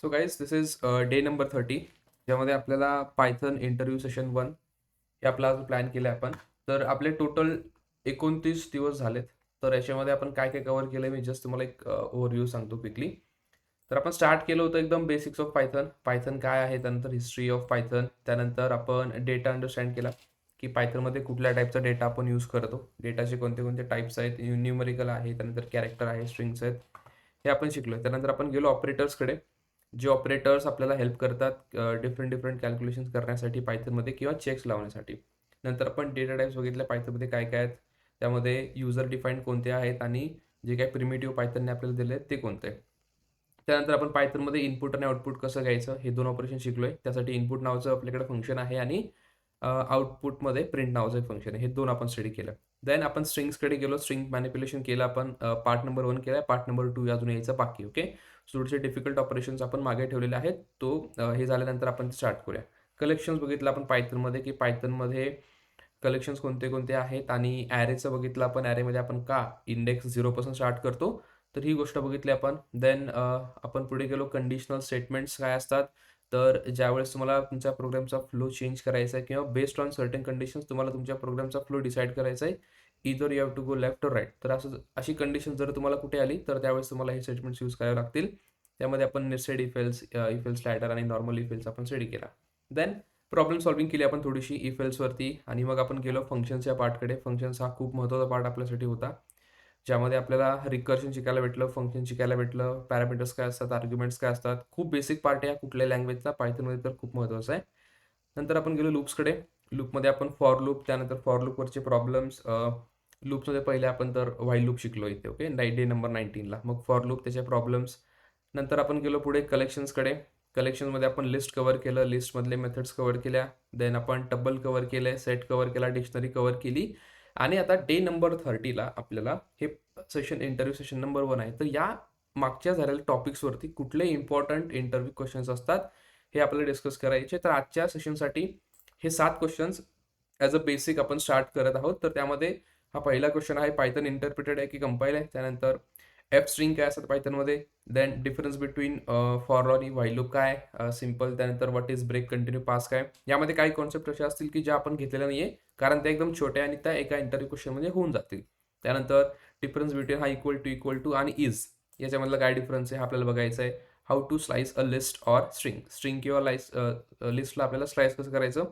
So guys this is day number 30 ज्यामध्ये आपल्याला Python interview session 1 हे आपला आज प्लॅन केलं आहे आपण. तर आपले टोटल 29 दिवस झालेत. तर याच्यामध्ये आपण काय काय कव्हर केलं मी जस्ट तुम्हाला एक ओव्हरव्ह्यू सांगतो क्विकली. तर आपण स्टार्ट केलं होतं एकदम बेसिक्स ऑफ पायथन. पायथन काय आहे, त्यानंतर हिस्ट्री ऑफ पायथन, त्यानंतर आपण डेटा अंडरस्टँड केला की पायथनमध्ये कुठल्या टाईपचा डेटा आपण यूज करतो, डेटाचे कोणते कोणते टाईप्स आहेत, न्यूमरिकल आहे, त्यानंतर कॅरेक्टर आहे, स्ट्रिंग्स आहेत, हे आपण शिकलो. त्यानंतर आपण गेलो ऑपरेटर्सकडे, जे ऑपरेटर्स आपल्याला हेल्प करतात डिफरंट डिफरंट कॅल्क्युलेशन्स करण्यासाठी पायथनमध्ये किंवा चेक्स लावण्यासाठी. नंतर आपण डेटा टाईप्स बघितले पायथनमध्ये काय काय आहेत, त्यामध्ये युजर डिफाईन्ड कोणते आहेत आणि जे काही प्रिमिटिव्ह पायथनने आपल्याला दिले आहेत ते कोणते. त्यानंतर आपण पायथनमध्ये इनपुट आणि आउटपुट कसं घ्यायचं हे दोन ऑपरेशन शिकलोय. त्यासाठी इनपुट नावाचं आपल्याकडे फंक्शन आहे आणि आउटपुटमध्ये प्रिंट नावाचं एक फंक्शन आहे. हे दोन आपण स्टडी केलं. देन आपण स्ट्रिंग्सकडे गेलो. स्ट्रिंग मॅनिप्युलेशन केलं आपण. पार्ट नंबर 1 केला, पार्ट नंबर 2 अजून यायचा बाकी. ओके, थोडेसे डिफिकल्ट ऑपरेशन्स आपण मागे ठेवलेले आहेत. तो हे झाल्यानंतर आपण स्टार्ट करूया. कलेक्शन्स बघितलं आपण पायथनमध्ये की पायथनमध्ये कलेक्शन्स कोणते कोणते आहेत आणि ॲरेचं बघितलं आपण. ॲरेमध्ये आपण का इंडेक्स 0 पासून स्टार्ट करतो, तर ही गोष्ट बघितली आपण. देन आपण पुढे गेलो. कंडिशनल स्टेटमेंट्स काय असतात, तर ज्यावेळेस तुम्हाला तुमच्या प्रोग्रामचा फ्लो चेंज करायचा आहे किंवा बेस्ड ऑन सर्टन कंडिशन्स तुम्हाला तुमच्या प्रोग्रामचा फ्लो डिसाईड करायचा आहे, either you have to go left और राईट. तर असं अशी कंडिशन जर तुम्हाला कुठे आली तर त्यावेळेस तुम्हाला हे स्टेटमेंट्स यूज करावे लागतील. त्यामध्ये आपण नेस्टेड इफेल्स, इफेल्स लॅडर आणि नॉर्मल इफेल्स आपण स्टडी केला. देन प्रॉब्लेम सॉल्विंग केली आपण थोडीशी इफेल्सवरती आणि मग आपण गेलो फंक्शन्सच्या पार्टकडे. फंक्शन्स हा खूप महत्त्वाचा पार्ट आपल्यासाठी होता, ज्यामध्ये आपल्याला रिकर्शन शिकायला भेटलं, फंक्शन शिकायला भेटलं, पॅरामीटर्स काय असतात, आर्ग्युमेंट्स काय असतात. खूप बेसिक पार्ट आहे कुठल्या लँग्वेजचा, पायथनमध्ये तर खूप महत्त्वाचा आहे. नंतर आपण गेलो लूप्सकडे. लूपमध्ये आपण फॉर लूप, त्यानंतर फॉर लूपवरचे प्रॉब्लेम्स. लूप्समध्ये पहिले आपण तर व्हाईल लूप शिकलो इथे. ओके, डे नंबर 19ला. मग फॉर लूप, त्याचे प्रॉब्लेम्स. नंतर आपण गेलो पुढे कलेक्शन्सकडे. कलेक्शनमध्ये आपण लिस्ट कव्हर केलं, लिस्टमधले मेथड्स कव्हर केल्या. देन आपण टबल कव्हर केलं, सेट कव्हर केला, डिक्शनरी कव्हर केली. आणि आता डे नंबर 30ला आपल्याला हे सेशन इंटरव्ह्यू सेशन नंबर 1 आहे. तर या मागच्या झालेल्या टॉपिक्सवरती कुठले इम्पॉर्टंट इंटरव्ह्यू क्वेश्चन्स असतात हे आपल्याला डिस्कस करायचे. तर आजच्या सेशनसाठी हे 7 क्वेश्चन्स ॲज अ बेसिक आपण स्टार्ट करत आहोत. तर त्यामध्ये हा पहिला क्वेश्चन आहे, पायथन इंटरप्रिटेड आहे की कंपाईल आहे. त्यानंतर एफ स्ट्रिंग काय असतात पायथनमध्ये. देन डिफरन्स बिटवीन फॉर आणि व्हाईल लूप काय, सिम्पल. त्यानंतर what is break, continue, pass काय. यामध्ये काही कॉन्सेप्ट असे असतील की ज्या आपण घेतलेल्या नाहीये, कारण त्या एकदम छोट्या आणि त्या एका इंटरव्ह्यू क्वेश्चनमध्ये होऊन जातील. त्यानंतर डिफरन्स बिटवीन हा इक्वल टू आणि इज याच्यामधला काय डिफरन्स आहे हा आपल्याला बघायचा आहे. How to slice a list or string. String किंवा लिस्टला आपल्याला स्लाइस कसं करायचं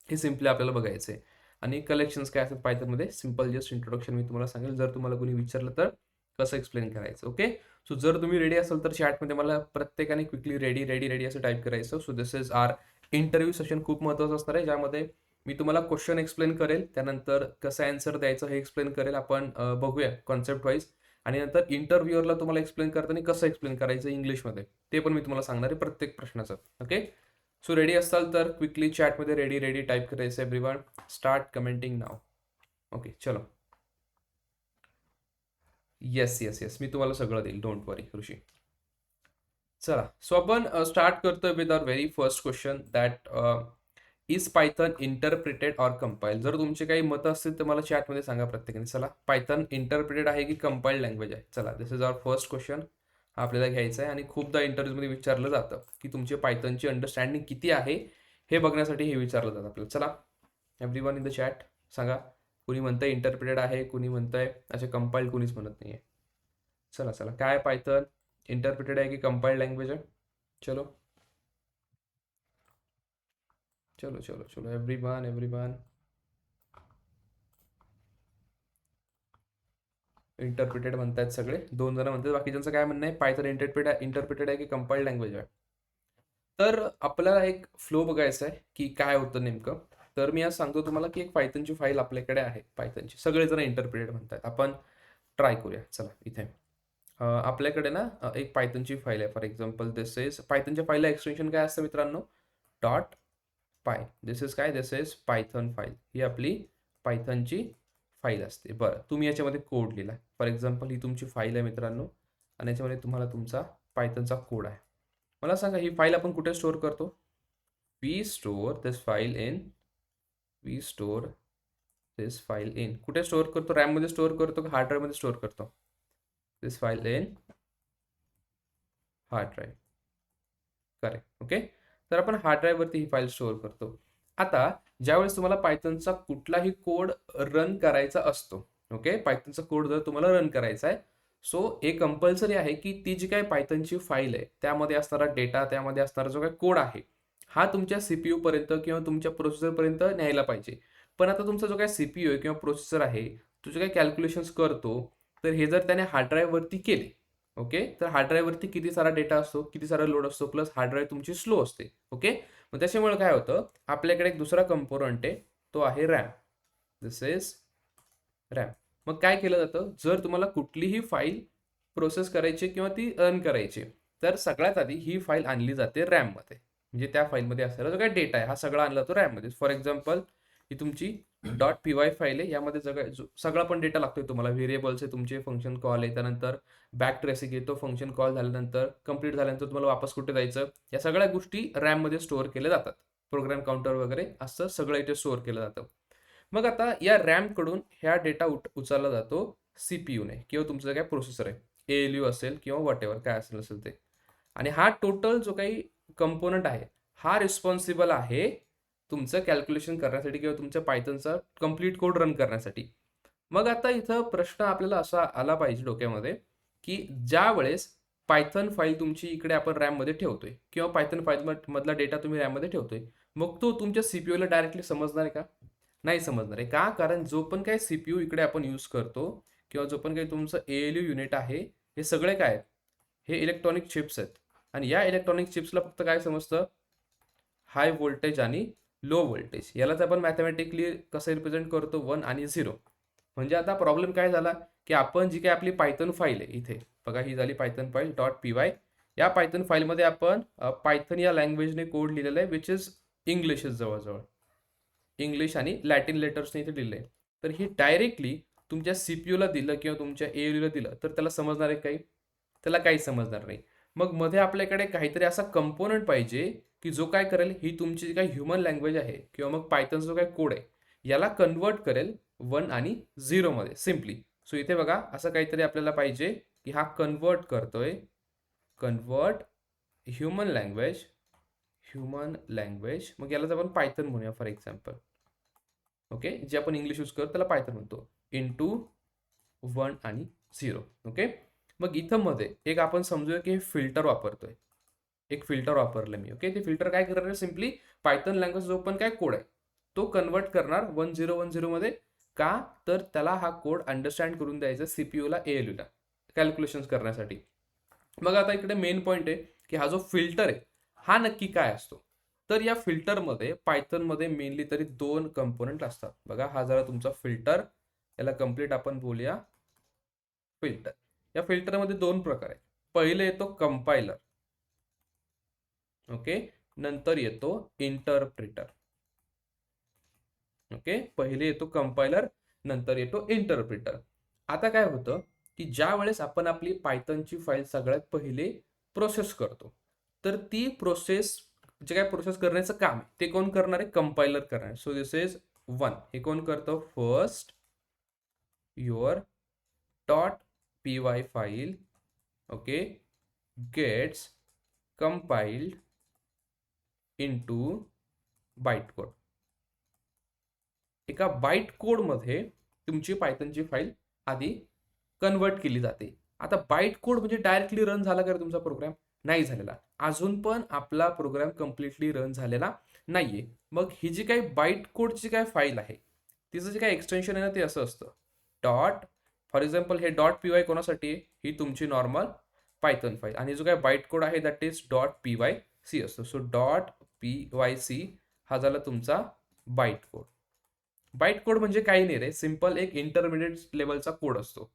हे सिम्पली आपल्याला बघायचं आहे. आणि कलेक्शन्स काय असतात पायथनमध्ये, सिम्पल जस्ट इंट्रोडक्शन मी तुम्हाला सांगेल. जर तुम्हाला कोणी विचारलं तर कसं एक्सप्लेन करायचं. ओके, सो जर तुम्ही रेडी असाल तर चॅटमध्ये मला प्रत्येकाने क्विकली रेडी रेडी रेडी असं टाईप करायचं. So this is our interview session. खूप महत्त्वाचं असणार आहे, ज्यामध्ये मी तुम्हाला क्वेश्चन एक्सप्लेन करेल, त्यानंतर कसं आन्सर द्यायचं हे एक्सप्लेन करेल. आपण बघूया कॉन्सेप्ट वाईज. आणि नंतर इंटरव्ह्यूअरला तुम्हाला एक्सप्लेन करताना कसं एक्सप्लेन करायचं इंग्लिशमध्ये ते पण मी तुम्हाला सांगणार आहे प्रत्येक प्रश्नाचं. ओके, सो रेडी असाल तर क्विकली चॅटमध्ये रेडी रेडी टाईप करायचं. एव्हरीवन स्टार्ट कमेंटिंग नाव. ओके, चलो. येस येस येस, मी तुम्हाला सगळं देईल, डोंट वरी ऋषी. चला, सो आपण स्टार्ट करतोय with our very first question, that is Python interpreted or compile. जर तुमचे काही मतं असतील तर मला चॅटमध्ये सांगा प्रत्येकाने. चला, पायथन इंटरप्रिटेड आहे की कंपाइल्ड लँग्वेज आहे. चला, दिस इज आवर फर्स्ट क्वेश्चन. हा आपल्याला घ्यायचा आहे आणि खूपदा इंटरव्ह्यूमध्ये विचारलं जातं की तुमचे पायथनची अंडरस्टँडिंग किती आहे हे बघण्यासाठी हे विचारलं जातं आपल्याला. चला, एव्हरीवन इन द चॅट सांगा. कुणी म्हणतंय इंटरप्रिटेड आहे, कुणी म्हणतंय असे कंपाइल्ड, कुणीच म्हणत नाहीये. चला चला, काय पायथन इंटरप्रिटेड आहे की कंपाइल्ड लँग्वेज आहे. चलो चलो चलो चलो, एव्हरीवन एव्हरीवन. इंटरप्रिटेड म्हणतायत सगळे, 2 जण म्हणतात. बाकीच्यांचं काय म्हणणं आहे, पायथन इंटरप्रिटेड आहे की कंपाइल्ड लँग्वेज आहे. तर आपल्याला एक फ्लो बघायचा आहे की काय होतं नेमकं. तर मी आज सांगतो तुम्हाला की एक पायथनची फाईल आपल्याकडे आहे. पायथनची सगळेजण इंटरप्रिटेड म्हणतात. आपण ट्राय करूया. चला, इथे आपल्याकडे ना एक पायथनची फाईल आहे. फॉर एक्झाम्पल दिस इज पायथनच्या फाईलला एक्सटेन्शन काय असतं मित्रांनो, डॉट पाय. दिस इज काय, दिस इज पायथन फाईल. ही आपली पायथनची फाईल असते. बरं, तुम्ही याच्यामध्ये कोड लिहिला. फॉर एक्झाम्पल ही तुमची फाईल आहे मित्रांनो आणि याच्यामध्ये तुम्हाला तुमचा पायथनचा कोड आहे. मला सांगा ही फाईल आपण कुठे स्टोअर करतो. We store this file in we store this file in कुठे स्टोअर करतो, रॅममध्ये स्टोअर करतो का हार्ड ड्राईव्हमध्ये स्टोअर करतो. This file in hard drive. Correct. Okay, तर आपण हार्ड ड्राईव्हवरती ही फाईल स्टोअर करतो. आता ज्यावेळेस तुम्हाला पायथनचा कुठलाही कोड रन करायचा असतो, ओके, पायथनचा कोड जर तुम्हाला रन करायचा आहे, सो हे कंपल्सरी आहे की ती जी काही पायथनची फाईल आहे त्यामध्ये असणारा डेटा, त्यामध्ये असणारा जो काही कोड आहे, हा तुमच्या सीपीयू पर्यंत किंवा तुमच्या प्रोसेसर पर्यंत न्यायला पाहिजे. पण आता तुमचा जो काही सीपीयू आहे किंवा प्रोसेसर आहे, तो जे काही कॅल्क्युलेशन्स करतो, तर हे जर त्याने हार्ड ड्राईव्हवरती केले, ओके, तर हार्ड ड्राईव्हवरती किती सारा डेटा असतो, किती सारा लोड असतो, प्लस हार्ड ड्राईव्ह तुमची स्लो असते. ओके, मग त्याच्यामुळे काय होतं, आपल्याकडे एक दुसरा कंपोनंट आहे, तो आहे रॅम. This is RAM. मग काय केलं जातं, जर तुम्हाला कुठलीही फाईल प्रोसेस करायची किंवा ती रन करायची, तर सगळ्यात आधी ही फाईल आणली जाते रॅममध्ये. म्हणजे त्या फाईलमध्ये असलेला जो काही डेटा आहे हा सगळा आणला जातो रॅममध्ये. फॉर एक्झाम्पल ही तुमची .py फाईल आहे, यामध्ये सगळा पण डेटा लागतोय तुम्हाला. व्हेरिएबल्स आहे तुमचे, फंक्शन कॉल आहे, त्यानंतर बॅक ट्रेसिंग आहे, तो फंक्शन कॉल झाल्यानंतर कंप्लीट झाल्यानंतर तुम्हाला वापस कुठे जायचं, या सगळ्या गोष्टी रॅममध्ये स्टोअर केल्या जातात. प्रोग्राम काउंटर वगैरे असं सगळं इथे स्टोअर केलं जातं. मग आता या रॅमकडून ह्या डेटा उचलला जातो सीपीयूने किंवा तुमचं जे काही प्रोसेसर आहे, एएलयू असेल किंवा वॉट एव्हर काय असेल ते. आणि हा टोटल जो काही कंपोनंट आहे, हा रिस्पॉन्सिबल आहे तुमचं कॅल्क्युलेशन करण्यासाठी किंवा तुमच्या पायथनचा कम्प्लीट कोड रन करण्यासाठी. मग आता इथं प्रश्न आपल्याला असा आला पाहिजे डोक्यामध्ये, की ज्या वेळेस पायथन फाईल तुमची इकडे आपण रॅममध्ये ठेवतोय किंवा पायथन फाईल मधला डेटा तुम्ही रॅममध्ये ठेवतोय, मग तो तुमच्या सीपीयूला डायरेक्टली समजणार आहे का? नाही समजणार आहे. का? कारण जो पण काही सीपीयू इकडे आपण यूज करतो किंवा जो पण काही तुमचं एएलयू युनिट आहे, हे सगळे काय आहेत? हे इलेक्ट्रॉनिक चिप्स आहेत. आणि या इलेक्ट्रॉनिक चिप्सला फक्त काय समजतं? हाय व्होल्टेज आणि लो व्होल्टेज. यालाच आपण मॅथमॅटिकली कसं रिप्रेझेंट करतो? 1 आणि 0. म्हणजे आता प्रॉब्लेम काय झाला, की आपण जी काही आपली पायथन फाईल आहे इथे बघा, ही झाली पायथन फाईल .py. या पायथन फाईलमध्ये आपण पायथन या लँग्वेजने कोड लिहिलेला आहे, विच इज इंग्लिश जवळजवळ. इंग्लिश आणि लॅटिन लेटर्सने इथे दिले. तर ही डायरेक्टली तुमच्या सीपीयूला दिलं किंवा तुमच्या एएलयूला दिलं तर त्याला समजणार आहे काही? त्याला काही समजणार नाही. मग मध्ये आपल्याकडे काहीतरी असा कंपोनंट पाहिजे की जो काय करेल, ही तुमची जी काही ह्युमन लँग्वेज आहे किंवा मग पायथनचा जो काही कोड आहे, याला कन्वर्ट करेल 1 आणि 0 मध्ये सिम्पली. सो इथे बघा असं काहीतरी आपल्याला पाहिजे की हा कन्वर्ट करतोय, कन्वर्ट ह्युमन लँग्वेज, मग यालाच आपण पायथन म्हणूया फॉर एक्झाम्पल. ओके, जे आपण इंग्लिश यूज करतो त्याला पायथन म्हणतो, इंटू 1 आणि 0. ओके, मग इथं मध्ये एक आपण समजूया की हे फिल्टर वापरतोय. एक फिल्टर वापरलं मी. ओके, ते फिल्टर काय करणार आहे, सिम्पली पायथन लँग्वेज जो पण काय कोड आहे तो कन्वर्ट करणार 1010 मध्ये. का? तर त्याला हा कोड अंडरस्टँड करून द्यायचा सीपीयूला, एएलयूला कॅल्क्युलेशन्स करण्यासाठी. मग आता इकडे मेन पॉईंट आहे की हा जो फिल्टर आहे हा नक्की काय असतो. तर या फिल्टरमध्ये पायथनमध्ये मेनली तरी 2 कंपोनंट असतात. बघा, हा झाला तुमचा फिल्टर, याला कम्प्लीट आपण बोलूया फिल्टर. या फिल्टरमध्ये 2 प्रकार आहेत. पहिले येतो कंपायलर, ओके, नंतर येतो इंटरप्रिटर. ओके, पहिले येतो कंपायलर, नंतर येतो इंटरप्रिटर. आता काय होतं की ज्या वेळेस आपण आपली पायथनची फाईल सगळ्यात पहिले प्रोसेस करतो, तर ती प्रोसेस, जे काय प्रोसेस करण्याचं काम आहे ते कोण करणार आहे? कंपायलर करणार आहे. So this is 1. हे कोण करतं? First your .py file, okay, gets compiled into byte code. एका बाईट कोडमध्ये तुमची पायथनची फाईल आधी कन्वर्ट केली जाते. आता बाईट कोड म्हणजे डायरेक्टली रन झाला का तुमचा प्रोग्राम? नाही झालेला. अजून पण आपला प्रोग्राम कम्प्लिटली रन झालेला नाहीये. मग ही जी काही बाईट कोडची काय फाईल आहे, तिचं जे काही एक्सटेन्शन आहे ना, ते असं असतं डॉट. फॉर एक्झाम्पल हे .py कोणासाठी आहे? ही तुमची नॉर्मल पायथन फाईल. आणि जो काही बाईट कोड आहे दॅट इज .pyc असतो. सो .pyc हा झाला तुमचा बाईट कोड. बाईट कोड म्हणजे काही नाही रे, सिंपल एक इंटरमिडिएट लेवलचा कोड असतो.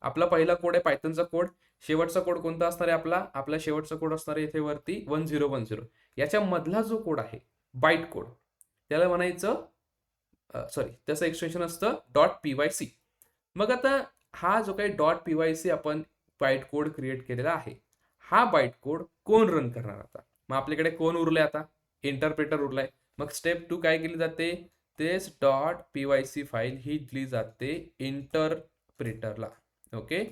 आपला पहिला कोड आहे पायथनचा कोड. शेवटचा कोड कोणता असणार आहे आपला? आपला शेवटचा कोड असणार आहे इथे वरती 1010. याच्या मधला जो कोड आहे बाईट कोड, त्याला म्हणायचं सॉरी, त्याचं एक्सटेन्शन असतं .pyc. मग आता हा जो काही .pyc आपण बाईट कोड क्रिएट केलेला आहे, हा बाईट कोड कोण रन करणार आता? मग आपल्याकडे कोण उरले आता? इंटरप्रेटर उरलाय. मग स्टेप 2 काय केली जाते? तेच .pyc फाईल ही दिली जाते इंटरप्रिटरला. ओके,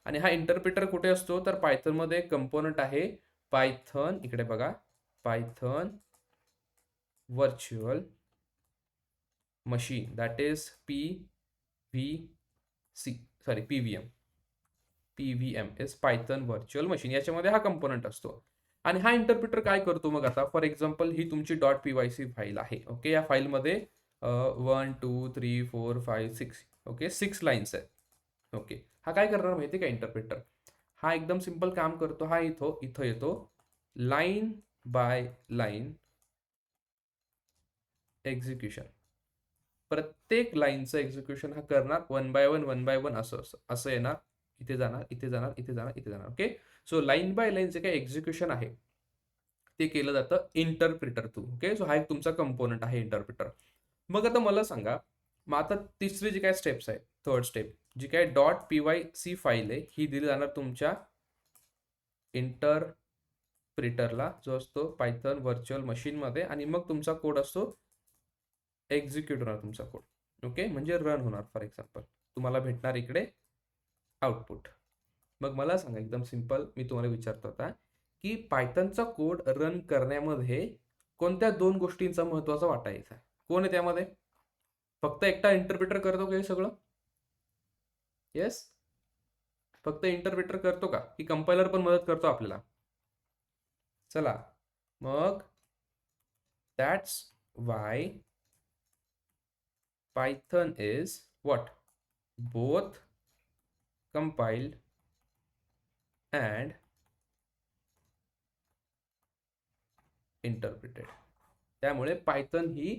आणि हा इंटरप्रिटर कुठे असतो? तर पायथनमध्ये कंपोनंट आहे पायथन, इकडे बघा, Python virtual machine, that is PVM is Python virtual machine. याच्यामध्ये हा कंपोनंट असतो. आणि हा इंटरप्रिटर काय करतो मग आता, फॉर एक्झाम्पल ही तुमची .pyc फाईल आहे. ओके, या फाईलमध्ये 1 2 3 4 5 6 ओके 6 लाईन्स आहेत. ओके, हा काय करणार माहिती का इंटरप्रिटर, हा एकदम सिंपल काम करतो. हा इथं येतो, लाईन बाय लाईन एक्झिक्युशन, प्रत्येक लाईनचं एक्झिक्युशन हा करणार वन बाय वन असं येणार, इथे जाणार, इथे जाणार, इथे जाणार, इथे जाणार. Okay, so line by line जे काही एक्झिक्युशन आहे ते केलं जातं इंटरप्रिटर थ्रू. ओके, सो हा एक तुमचा कंपोनंट आहे इंटरप्रिटर. मग आता मला सांगा, मग आता तिसरी जी काय स्टेप्स आहे, थर्ड स्टेप, जी काय .py.c फाईल आहे ही दिली जाणार तुमच्या इंटरप्रिटरला, जो असतो पायथन व्हर्च्युअल मशीन मध्ये. आणि मग तुमचा कोड असतो एक्झिक्यूट होणार तुमचा कोड. ओके, म्हणजे रन होणार. फॉर एक्झाम्पल तुम्हाला भेटणार इकडे आउटपुट. मग मला सांगा, एकदम सिंपल मी तुम्हाला विचारतो आता, की पायथनचा कोड रन करण्यामध्ये कोणत्या दोन गोष्टींचा महत्वाचा वाटा आहे? कोण आहे त्यामध्ये? फक्त एकटा इंटरप्रिटर करतो का हे सगळं? येस, फक्त इंटरप्रिटर करतो का, की कंपायलर पण मदत करतो आपल्याला? चला मग, that's why Python is what? Both compiled and interpreted. त्यामुळे पायथन ही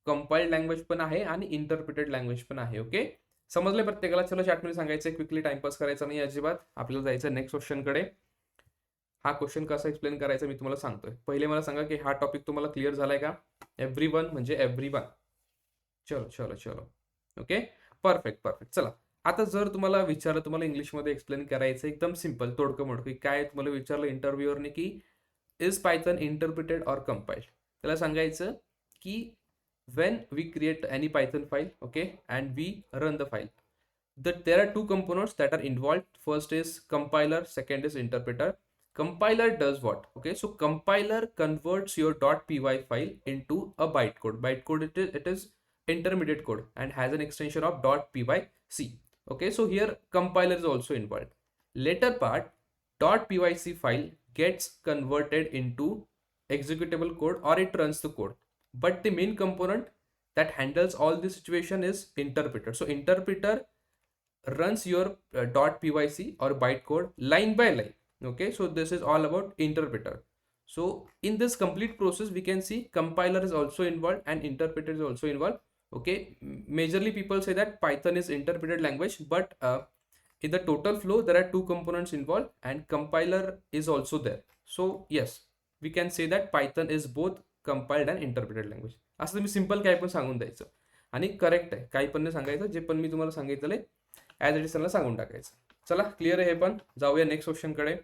कंपाइल्ड लँग्वेज पण आहे आणि इंटरप्रिटेड लँग्वेज पण आहे. ओके, समजले प्रत्येकाला? चलो चॅटमध्ये सांगायचं, क्विकली टाइमपास करायचा नाही अजिबात. आपल्याला जायचं नेक्स्ट क्वेश्चनकडे. हा क्वेश्चन कसा एक्सप्लेन करायचा मी तुम्हाला सांगतोय. पहिले मला सांगा की हा टॉपिक तुम्हाला क्लिअर झालाय का? एव्हरीवन म्हणजे एव्हरीवन. चलो चलो चलो, ओके, परफेक्ट. चला, आता जर तुम्हाला विचारलं, तुम्हाला इंग्लिशमध्ये एक्सप्लेन करायचं एकदम सिंपल, तोडकं मोडकं, काय तुम्हाला विचारलं इंटरव्ह्यूअरने की is Python interpreted or compiled, त्याला सांगायचं की when we create any Python file, okay, and we run the file, that there are two components that are involved. First is compiler, second is interpreter. Compiler does what? Okay, so compiler converts your .py file into a bytecode. Bytecode, it is intermediate code and has an extension of .pyc. Okay, so here compiler is also involved. Later part, .pyc file gets converted into executable code or it runs the code, but the main component that handles all this situation is interpreter. So interpreter runs your .pyc or bytecode line by line. Okay, so this is all about interpreter. So in this complete process we can see compiler is also involved and interpreter is also involved. Okay, majorly people say that Python is interpreted language, but in the total flow there are two components involved and compiler is also there. So yes, we can say that Python is both compiled and interpreted language. असं तुम्ही simple काय पण सांगून द्यायचं आणि correct आहे, काही पण नाही सांगायचं, जे पण मी तुम्हाला सांगितलं ॲज इट इज त्यांना सांगून टाकायचं. चला, क्लिअर आहे हे पण. जाऊया नेक्स्ट क्वेश्चनकडे.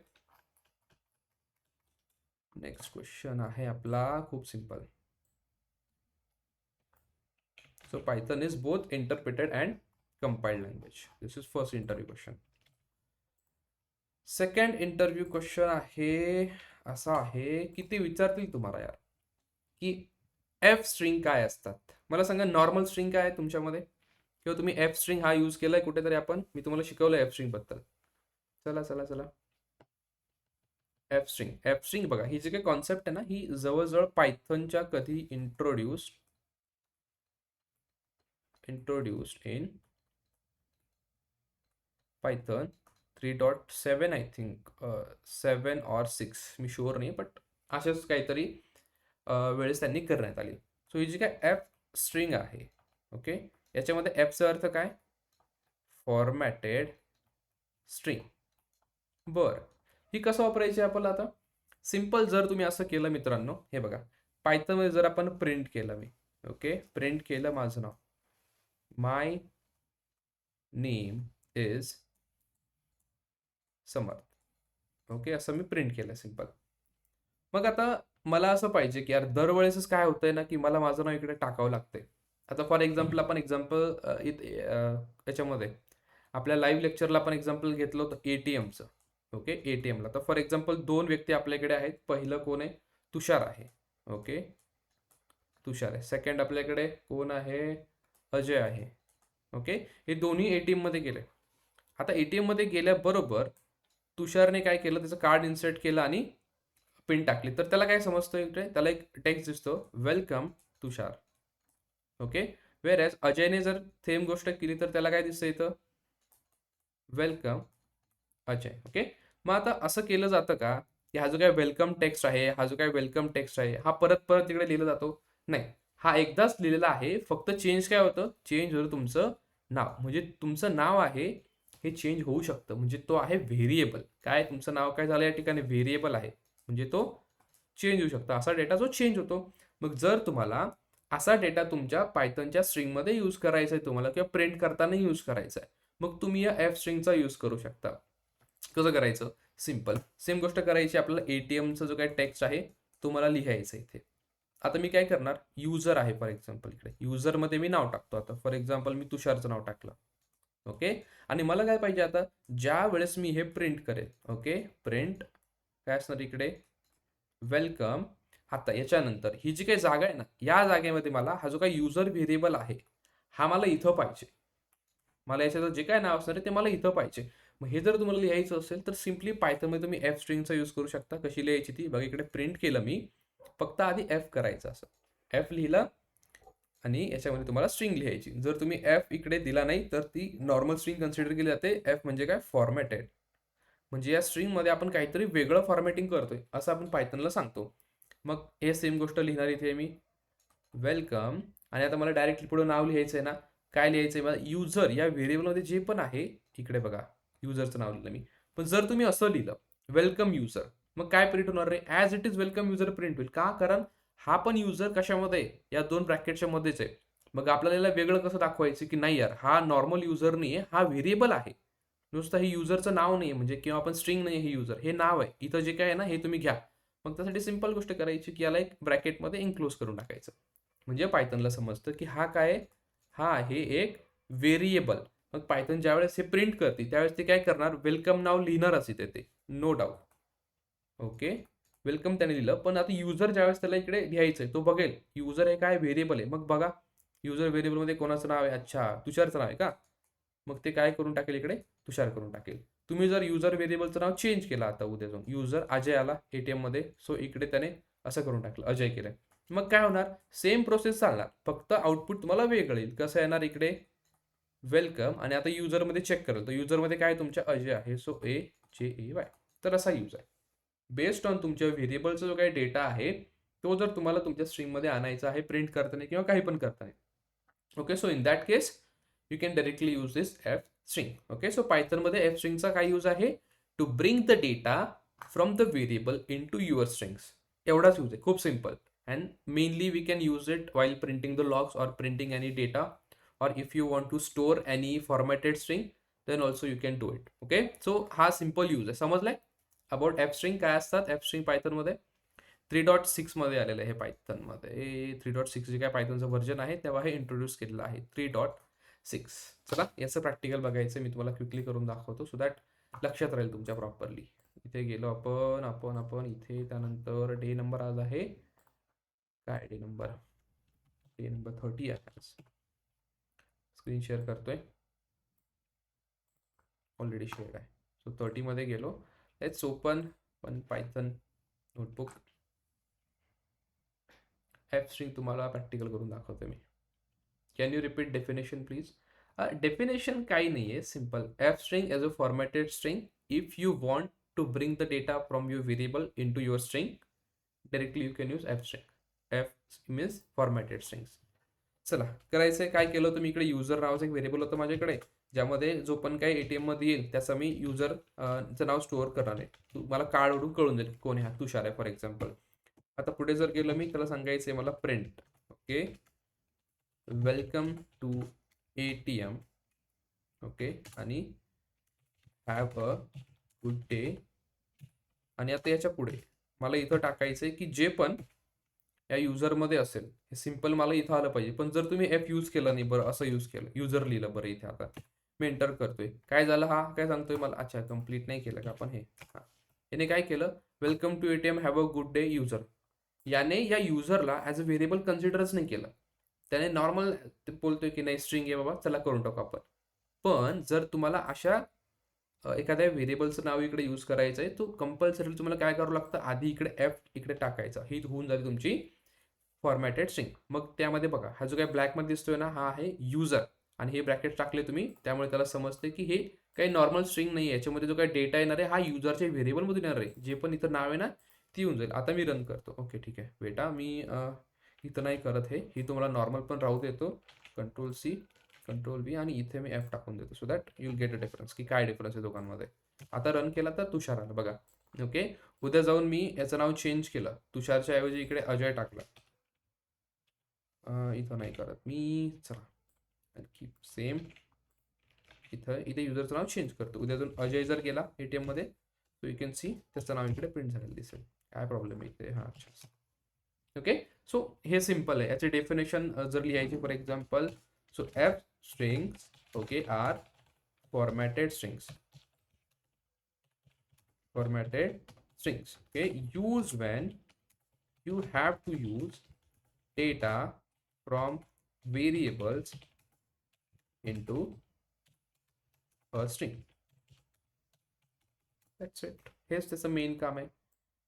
नेक्स्ट क्वेश्चन आहे आपला खूप simple. So Python is both interpreted and compiled language. This is first interview question. Second interview question आहे, असा आहे की ते विचारतील तुम्हाला यार की एफ स्ट्रिंग काय असतात. मला सांगा, नॉर्मल स्ट्रिंग काय आहे तुमच्यामध्ये, किंवा तुम्ही एफ स्ट्रिंग हा यूज केलाय कुठेतरी? आपण, मी तुम्हाला शिकवलं एफ स्ट्रिंग बद्दल. चला चला चला, एफ स्ट्रिंग बघा, ही जी काही कॉन्सेप्ट आहे ना, ही जवळजवळ पायथनच्या कधी introduced in Python 3.7 I think, 7 or 6, me sure नाही, बट अशाच काहीतरी वेळेस त्यांनी करण्यात आली. सो ही जी काय एफ स्ट्रिंग आहे, ओके, याच्यामध्ये एफचा अर्थ काय? Formatted string. बर, ही कसं वापरायची आपल्याला? आता सिंपल, जर तुम्ही असं केलं मित्रांनो, हे बघा, पायथनमध्ये जर आपण प्रिंट केलं, मी ओके प्रिंट केलं माझं नाव, माय नेम इज समर्थ, ओके, असं मी प्रिंट केलं सिंपल. मग आता मला असं पाहिजे की यार दरवेळेसच काय होतंय ना, की मला माझं नाव इकडे टाकावं लागतंय. आता फॉर एक्झाम्पल आपण याच्यामध्ये आपल्या लाईव्ह लेक्चरला आपण एक्झाम्पल घेतलं होतं ATMचं. ओके, एटीएमला. तर फॉर एक्झाम्पल 2 व्यक्ती आपल्याकडे आहेत. पहिलं कोण आहे? तुषार आहे. ओके, तुषार आहे. सेकंड आपल्याकडे कोण आहे? अजय आहे. ओके, हे दोन्ही एटीएम मध्ये गेले. आता एटीएम मध्ये गेल्याबरोबर तुषारने काय केलं? त्याचं कार्ड इन्सर्ट केलं आणि पिन टाकली. तर त्याला काय समजतं? इकडे त्याला एक टेक्स्ट दिसतो, वेलकम तुषार. ओके, वेर एज अजयने जर सेम गोष्ट केली तर त्याला काय दिसतं इथं? वेलकम अजय. ओके, मग आता असं केलं जातं का की हा जो काय वेलकम टेक्स्ट आहे, हा जो काय वेलकम टेक्स्ट आहे, हा परत परत तिकडे लिहिला जातो? नाही, हा एकदाच लिहिलेला आहे. फक्त चेंज काय होतं? चेंज होतं तुमचं नाव. म्हणजे तुमचं नाव आहे हे चेंज होऊ शकतं. म्हणजे तो आहे व्हेरिएबल. काय तुमचं नाव काय झालं या ठिकाणी? व्हेरिएबल आहे. म्हणजे तो चेंज होऊ शकतो. असा डेटा जो चेंज होतो. मग जर तुम्हाला असा डेटा तुमच्या पायथनच्या स्ट्रिंगमध्ये यूज करायचा आहे तुम्हाला, किंवा प्रिंट करताना यूज करायचा आहे, मग तुम्ही या एफ स्ट्रिंगचा यूज करू शकता. कसं करायचं? सिम्पल, सेम गोष्ट करायची. आपल्याला एटीएमचा जो काही टेक्स्ट आहे तो मला लिहायचा इथे. आता मी काय करणार? युजर आहे फॉर एक्झाम्पल, इकडे युजरमध्ये मी नाव टाकतो. आता फॉर एक्झाम्पल मी तुषारचं नाव टाकलं. ओके, आणि मला काय पाहिजे आता? ज्या वेळेस मी हे प्रिंट करेल, ओके, प्रिंट काय असणार इकडे? वेलकम. आता याच्यानंतर ही जी काही जागा आहे ना, या जागेमध्ये मला हा जो काही युजर व्हेरिएबल आहे हा मला इथं पाहिजे. मला याच्यात जे काय नाव असणार आहे ते मला इथं पाहिजे. मग हे जर तुम्हाला लिहायचं असेल तर सिम्पली पायथनमध्ये तुम्ही एफ स्ट्रिंगचा यूज करू शकता. कशी लिहायची ती बघा, इकडे प्रिंट केलं मी, फक्त आधी एफ करायचं. असं एफ लिहिलं आणि याच्यामध्ये तुम्हाला स्ट्रिंग लिहायची. जर तुम्ही एफ इकडे दिला नाही तर ती नॉर्मल स्ट्रिंग कन्सिडर केली जाते. एफ म्हणजे काय? फॉर्मॅटेड. म्हणजे या स्ट्रिंगमध्ये आपण काहीतरी वेगळं फॉर्मॅटिंग करतोय असं आपण पायथनला सांगतो. मग हे सेम गोष्ट लिहिणार इथे मी, वेलकम. आणि आता मला डायरेक्टली पुढे नाव लिहायचं आहे ना, काय लिहायचं आहे मला? युजर या व्हेरिएबलमध्ये जे पण आहे, इकडे बघा युजरचं नाव लिहिलं मी. पण जर तुम्ही असं लिहिलं वेलकम युजर, मग काय प्रिंट होणार रे? As it is welcome user print होईल. का? कारण हा पण युजर कशामध्ये आहे? या दोन ब्रॅकेटच्या मध्येच आहे. मग आपल्याला याला वेगळं कसं दाखवायचं की नाही यार, हा नॉर्मल युजर नाही आहे, हा व्हेरिएबल आहे. नुसतं हे युजरचं नाव नाही म्हणजे, किंवा आपण स्ट्रिंग नाही, हे युजर हे नाव आहे. इथं जे काय आहे ना हे तुम्ही घ्या. मग त्यासाठी सिंपल गोष्ट करायची की याला एक ब्रॅकेटमध्ये इन्क्लोज करून टाकायचं. म्हणजे पायथनला समजतं की हा काय आहे? हा आहे एक व्हेरिएबल. मग पायथन ज्यावेळेस हे प्रिंट करते त्यावेळेस ते काय करणार? वेलकम नाव लिहिणारच इथे ते, नो डाऊट. ओके, वेलकम त्याने लिहिलं. पण आता युजर ज्यावेळेस त्याला इकडे लिहायचंय तो बघेल युजर हे काय? व्हेरिएबल आहे. मग बघा युजर व्हेरिएबलमध्ये कोणाचं नाव आहे? अच्छा, तुषारचं नाव आहे का? मग ते काय करून टाकेल इकडे? तुषार करून टाकेल. तुम्ही जर युजर व्हेरिएबलचं नाव चेंज केलं आता उद्या जाऊन, युजर अजय आला एटीएम मध्ये, सो इकडे त्याने असं करून टाकलं, अजय केलंय. मग काय होणार? सेम प्रोसेस चालणार, फक्त आउटपुट तुम्हाला वेगळं येईल. कसं येणार? इकडे वेलकम, आणि आता युजरमध्ये चेक करेल तर युजरमध्ये काय तुमच्या अजय आहे, सो AJAY. तर असा यूज आहे. बेस्ड ऑन तुमच्या व्हेरिएबलचा जो काही डेटा आहे तो जर तुम्हाला तुमच्या स्ट्रिंगमध्ये आणायचा आहे प्रिंट करताना किंवा काही पण करताना. Okay, so in that case you can directly use this F string. Okay, so पायथनमध्ये एफ स्ट्रिंगचा काय यूज आहे? To bring the data from the variable in to your strings. एवढाच यूज आहे, खूप simple. And mainly we can use it while printing the logs or printing any data, or if you want to store any formatted string then also you can do it. Okay, so हा simple use आहे. समजलाय about F string काय असतात? F string Python मध्ये 3.6 मध्ये आलेलं आहे. Python मध्ये 3.6 जे काय पायथनचं व्हर्जन आहे तेव्हा हे इंट्रोड्यूस केलेलं आहे 3.6. चला याचं प्रॅक्टिकल बघायचं, मी तुम्हाला क्विकली करून दाखवतो सो दॅट लक्षात राहील तुमच्या प्रॉपरली. इथे गेलो आपण आपण आपण इथे, त्यानंतर डे नंबर आज आहे काय? डे नंबर 30 आहे. स्क्रीन शेअर करतोय, ऑलरेडी शेअर आहे. सो 30 मध्ये गेलो. Let's open one Python notebook. F string तुम्हाला प्रॅक्टिकल करून दाखवतो मी. Can you repeat definition please? Definition काही नाही आहे, simple. F string as a formatted string if you want to bring the data from your variable in to your string directly you can use F string. F means formatted strings. चला करायचंय काय केलं होतं मी, इकडे user नावाचं एक variable होतं माझ्याकडे, ज्यामध्ये जो पण काही एटीएम मध्ये येईल त्याचं मी युजर चं नाव स्टोअर करणार आहे. मला कार्ड ओढून कळून जाईल कोण आहे, तुषार आहे फॉर एक्झाम्पल. आता पुढे जर गेलं मी, त्याला सांगायचंय मला print, okay, welcome to ATM. Okay, आणि हॅव अ गुड डे. आणि आता याच्या पुढे मला इथं टाकायचंय की जे पण या युजरमध्ये असेल हे सिंपल मला इथं आलं पाहिजे. पण जर तुम्ही एफ यूज केलं नाही, बरं असं यूज केलं, युजर लिहिलं बरं इथे, आता मी एंटर करतोय. काय झालं, हा काय सांगतोय मला, अच्छा कंप्लीट नाही केलं का आपण हे. हा, याने काय केलं, welcome to ATM, have a good day user. याने या युजरला ॲज अ व्हेरिएबल कन्सिडरच नाही केलं. त्याने नॉर्मल बोलतोय की नाही स्ट्रिंग आहे बाबा, चला करून टाकू आपण. पण जर तुम्हाला अशा एखाद्या व्हेरिएबलचं नाव इकडे यूज करायचं आहे, तो कंपल्सरी तुम्हाला काय करावं लागतं, आधी इकडे एफ इकडे टाकायचा. ही होऊन जाते तुमची फॉर्मॅटेड स्ट्रिंग. मग त्यामध्ये बघा, हा जो काय ब्लॅकमध्ये दिसतोय ना, हा आहे युजर. आणि हे ब्रॅकेट टाकले तुम्ही, त्यामुळे त्याला समजते की हे काही नॉर्मल स्ट्रिंग नाही आहे. याच्यामध्ये जो काही डेटा येणार आहे हा युजरच्या व्हेरिएबलमधून येणार आहे. जे पण इथं नाव आहे ना, ती येऊन जाईल. आता मी रन करतो. ओके ठीक आहे बेटा, मी इथं नाही करत हे, ही तुम्हाला नॉर्मल पण राहू देतो. कंट्रोल-C, कंट्रोल-V आणि इथे मी F टाकून देतो, so that you get a difference की काय डिफरन्स आहे दोघांमध्ये. आता रन केला तर तुषार आलं बघा. ओके, उद्या जाऊन मी याचं नाव चेंज केलं, तुषारच्या ऐवजी इकडे अजय टाकलं. इथं नाही करत मी, चला आणखी सेम इथं इथे युजरचं नाव चेंज करतो. उद्या जाऊन अजय जर गेला ATM मध्ये, सो यू कॅन सी त्याचं नाव इकडे प्रिंट झालेलं दिसेल. काय प्रॉब्लेम आहे इथे, हां अच्छा. ओके, सो हे सिम्पल आहे. याचे डेफिनेशन जर लिहायचे for example, so F strings okay are formatted strings, formatted strings, okay, used when you have to use data from variables into a string. That's it. हेच त्याचं मेन काम आहे.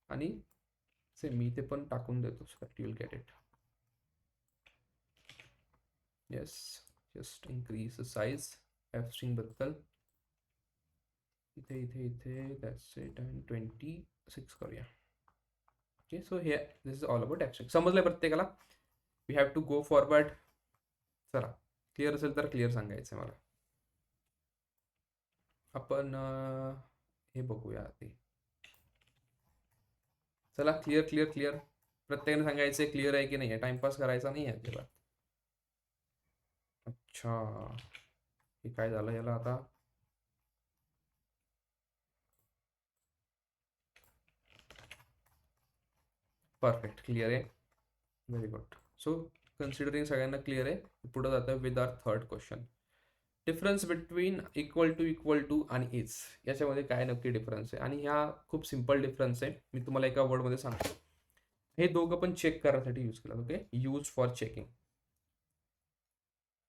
आणि सेम मी ते पण टाकून देतो, so that you will get it. Yes, just increase the size F string बद्दल. इथे इथे इथे दॅट्स इट. आणि 26 करूया. ओके, सो हे this is all about action. समजलंय प्रत्येकाला? We have to go forward. चला, क्लिअर असेल तर क्लिअर सांगायचं आहे मला. आपण हे बघूया आधी. चला, क्लिअर क्लिअर क्लिअर. प्रत्येकाने सांगायचं क्लिअर आहे की नाही आहे, टाइमपास करायचा नाही आहे अजिबात. अच्छा, हे काय झालं याला आता. परफेक्ट, क्लिअर आहे. Very good. सो कन्सिडरिंग सगळ्यांना क्लिअर आहे, पुढे जातं with our third question. Difference between equal to आणि इज, याच्यामध्ये काय नक्की डिफरन्स आहे. आणि ह्या खूप सिम्पल डिफरन्स आहे. मी तुम्हाला एका वर्डमध्ये सांगतो. हे दोघं पण चेक करण्यासाठी यूज केलं. Okay, use for checking,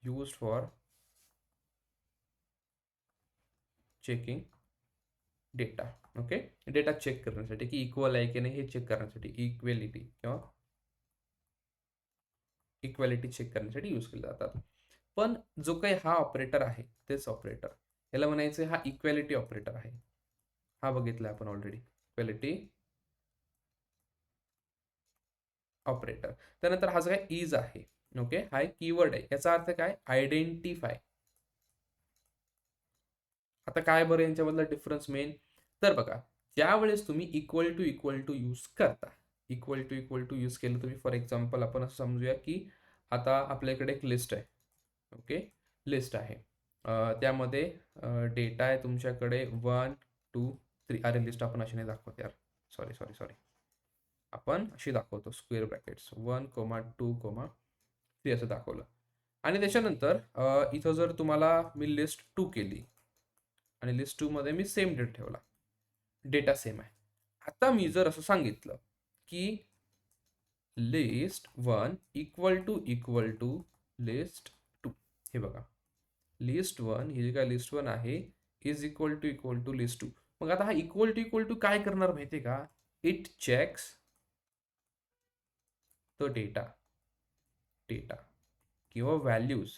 use for checking data. Okay, data check करण्यासाठी की इक्वल आहे की नाही हे चेक करण्यासाठी, इक्वेलिटी किंवा इक्वॅलिटी चेक करण्यासाठी यूज केले जातात. पण जो काही हा ऑपरेटर आहे, तेच ऑपरेटर याला म्हणायचं हा इक्वॅलिटी ऑपरेटर आहे. हा बघितला आपण ऑलरेडी, इक्वॅलिटी ऑपरेटर. त्यानंतर हा जो काय इज आहे, ओके, हा एक कीवर्ड आहे. याचा अर्थ काय, आयडेंटिफाय. आता काय बरं यांच्यामधला डिफरन्स मेन, तर बघा, ज्यावेळेस तुम्ही इक्वल टू यूज करता, इक्वल टू यूज केलं तुम्ही, फॉर एक्झाम्पल आपण असं समजूया की आता आपल्याकडे एक लिस्ट आहे. ओके, लिस्ट आहे. त्यामध्ये डेटा आहे तुमच्याकडे 1 2 3. अरे लिस्ट आपण अशी नाही दाखवत यार, सॉरी सॉरी सॉरी. आपण अशी दाखवतो स्क्वेअर ब्रॅकेट्स 1 2 3 असं दाखवलं. आणि त्याच्यानंतर इथं जर तुम्हाला मी लिस्ट 2 केली आणि लिस्ट 2 मध्ये मी सेम डेटा ठेवला, डेटा सेम आहे. आता मी जर असं सांगितलं की लिस्ट 1 इक्वल टू लिस्ट 2, हे बघा, लिस्ट 1 ही जी काय लिस्ट 1 आहे इज इक्वल टू लिस्ट 2. मग आता हा इक्वल टू काय करणार माहिती आहे का, it checks the data, data किंवा व्हॅल्यूज.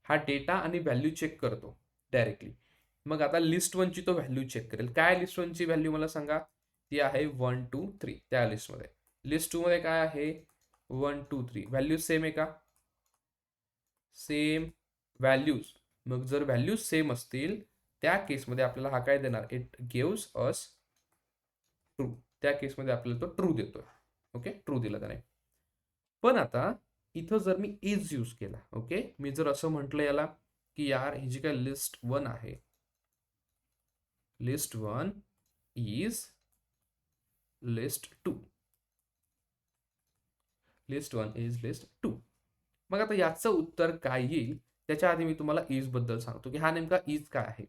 हा डेटा आणि व्हॅल्यू चेक करतो डायरेक्टली. मग आता लिस्ट 1 ची तो व्हॅल्यू चेक करेल. काय लिस्ट 1 ची व्हॅल्यू मला सांगा, ती आहे 1 2 3 त्या लिस्टमध्ये. लिस्ट 2 मध्ये काय आहे 1 2 3. व्हॅल्यूज सेम आहे का, सेम व्हॅल्यूज. मग जर व्हॅल्यूज सेम असतील त्या केसमध्ये आपल्याला हा काय देणार, इट गिव्स अस ट्रू. त्या केसमध्ये आपल्याला तो ट्रू देतोय. ओके, ट्रू दिला त्याने. पण आता इथं जर मी इज यूज केला, ओके, मी जर असं म्हटलं याला की यार ही जी काय लिस्ट 1 आहे, list 1 is list 2, list 1 is list 2. मग आता याचं उत्तर काय येईल, त्याच्या आधी मी तुम्हाला इज बद्दल सांगतो की हा नेमका इज काय आहे.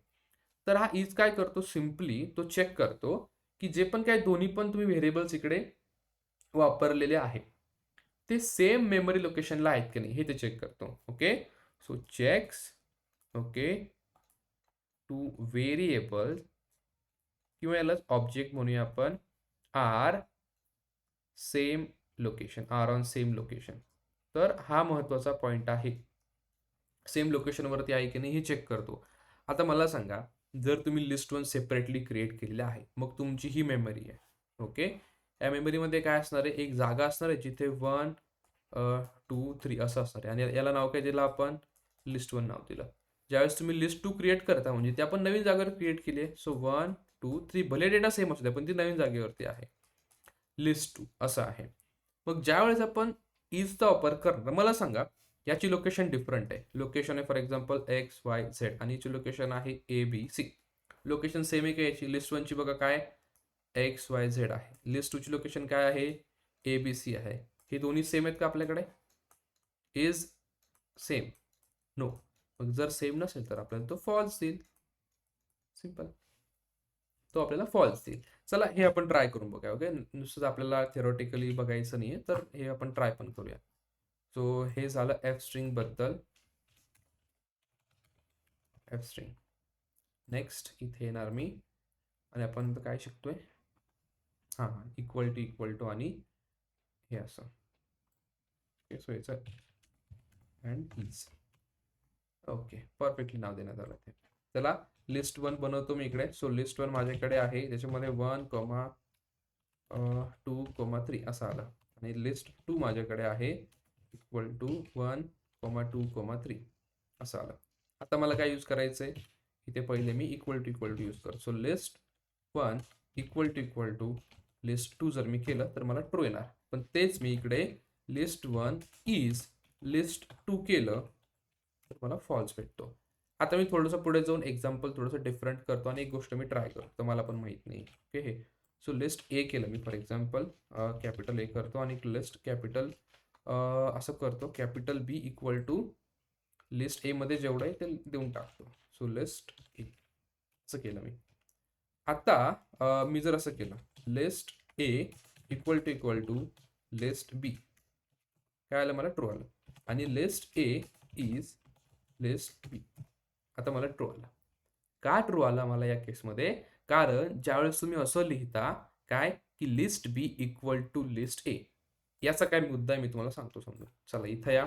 तर हा इज काय करतो, सिम्पली तो चेक करतो की जे पण काय दोन्ही पण तुम्ही व्हेरिएबल्स इकडे वापरलेले आहे ते सेम मेमरी लोकेशनला आहेत की नाही हे ते चेक करतो. Okay, so checks okay two variable किंवा याला ऑब्जेक्ट म्हणूया आपण are same location, are on same location. तर हा महत्वाचा पॉइंट आहे, सेम लोकेशनवरती आहे की नाही हे चेक करतो. आता मला सांगा, जर तुम्ही लिस्ट वन सेपरेटली क्रिएट केलेली आहे, मग तुमची ही मेमरी आहे. ओके, या मेमरीमध्ये काय असणार आहे, एक जागा असणार आहे जिथे 1 2 3 असं असणार आहे आणि याला नाव काय दिलं आपण, लिस्ट वन नाव दिलं. ज्यावेळेस तुम्ही लिस्ट 2 क्रिएट करता म्हणजे ती आपण नवीन जागेवर क्रिएट केली आहे. सो 1 2 3 भले डेटा सेम असू द्या पण ती नवीन जागेवरती आहे, लिस्ट 2 असं आहे. मग ज्यावेळेस आपण इजचा वापर करणार, मला सांगा याची लोकेशन डिफरंट आहे. लोकेशन आहे for example X Y Z आणि याची लोकेशन आहे A B C. Location same आहे का याची, लिस्ट वनची बघा काय एक्स वाय झेड आहे, लिस्ट टूची लोकेशन काय आहे ए बी सी आहे. हे दोन्ही सेम आहेत का आपल्याकडे, इज सेम, नो. मग जर सेम नसेल तर आपल्याला तो फॉल्स देईल, सिंपल, तो आपल्याला फॉल्स देईल. चला हे आपण ट्राय करून बघूया. ओके, नुसतं आपल्याला थेरोटिकली बघायचं नाहीये, तर हे आपण ट्राय पण करूया. सो हे झालं एफ स्ट्रिंग बद्दल, एफ स्ट्रिंग. नेक्स्ट इथे येणार मी आणि आपण काय शिकतोय, हां हां इक्वल टू आणि हे असं. ओके, सो याचं अँड इज. ओके, परफेक्टली नाव देण्यात आलं ते. चला लिस्ट वन बनवतो मी इकडे. सो लिस्ट वन माझ्याकडे आहे, त्याच्यामध्ये 1 2 3 असं आलं आणि लिस्ट 2 माझ्याकडे आहे इक्वल टू 1 2 3 असं आलं. आता मला काय यूज करायचंय, इथे पहिले मी इक्वल टू यूज करतो. So list 1 equal to list 2 जर मी केलं तर मला ट्रू येणार, पण तेच मी इकडे लिस्ट 1 इज लिस्ट 2 केलं तर मला फॉल्स भेटतो. आता मी थोडंसं पुढे जाऊन एक्झाम्पल थोडंसं डिफरंट करतो आणि एक गोष्ट मी ट्राय करतो, तर मला पण माहित नाही. ओके, हे सो लिस्ट ए केलं मी फॉर एक्झाम्पल, कॅपिटल ए करतो आणि लिस्ट कॅपिटल असं करतो, capital B equal to list A मध्ये जेवढं आहे ते देऊन टाकतो. सो लिस्ट ए असं केलं मी. आता मी जर असं केलं list A equal to list B, काय आलं मला, ट्रू आलं. आणि list A is list B, आता मला ट्रू आला. का ट्रू आला मला या केसमध्ये, कारण ज्यावेळेस तुम्ही असं लिहिता काय की list B equal to list A, याचा काय मुद्दा आहे मी तुम्हाला सांगतो समजून. चला इथं या.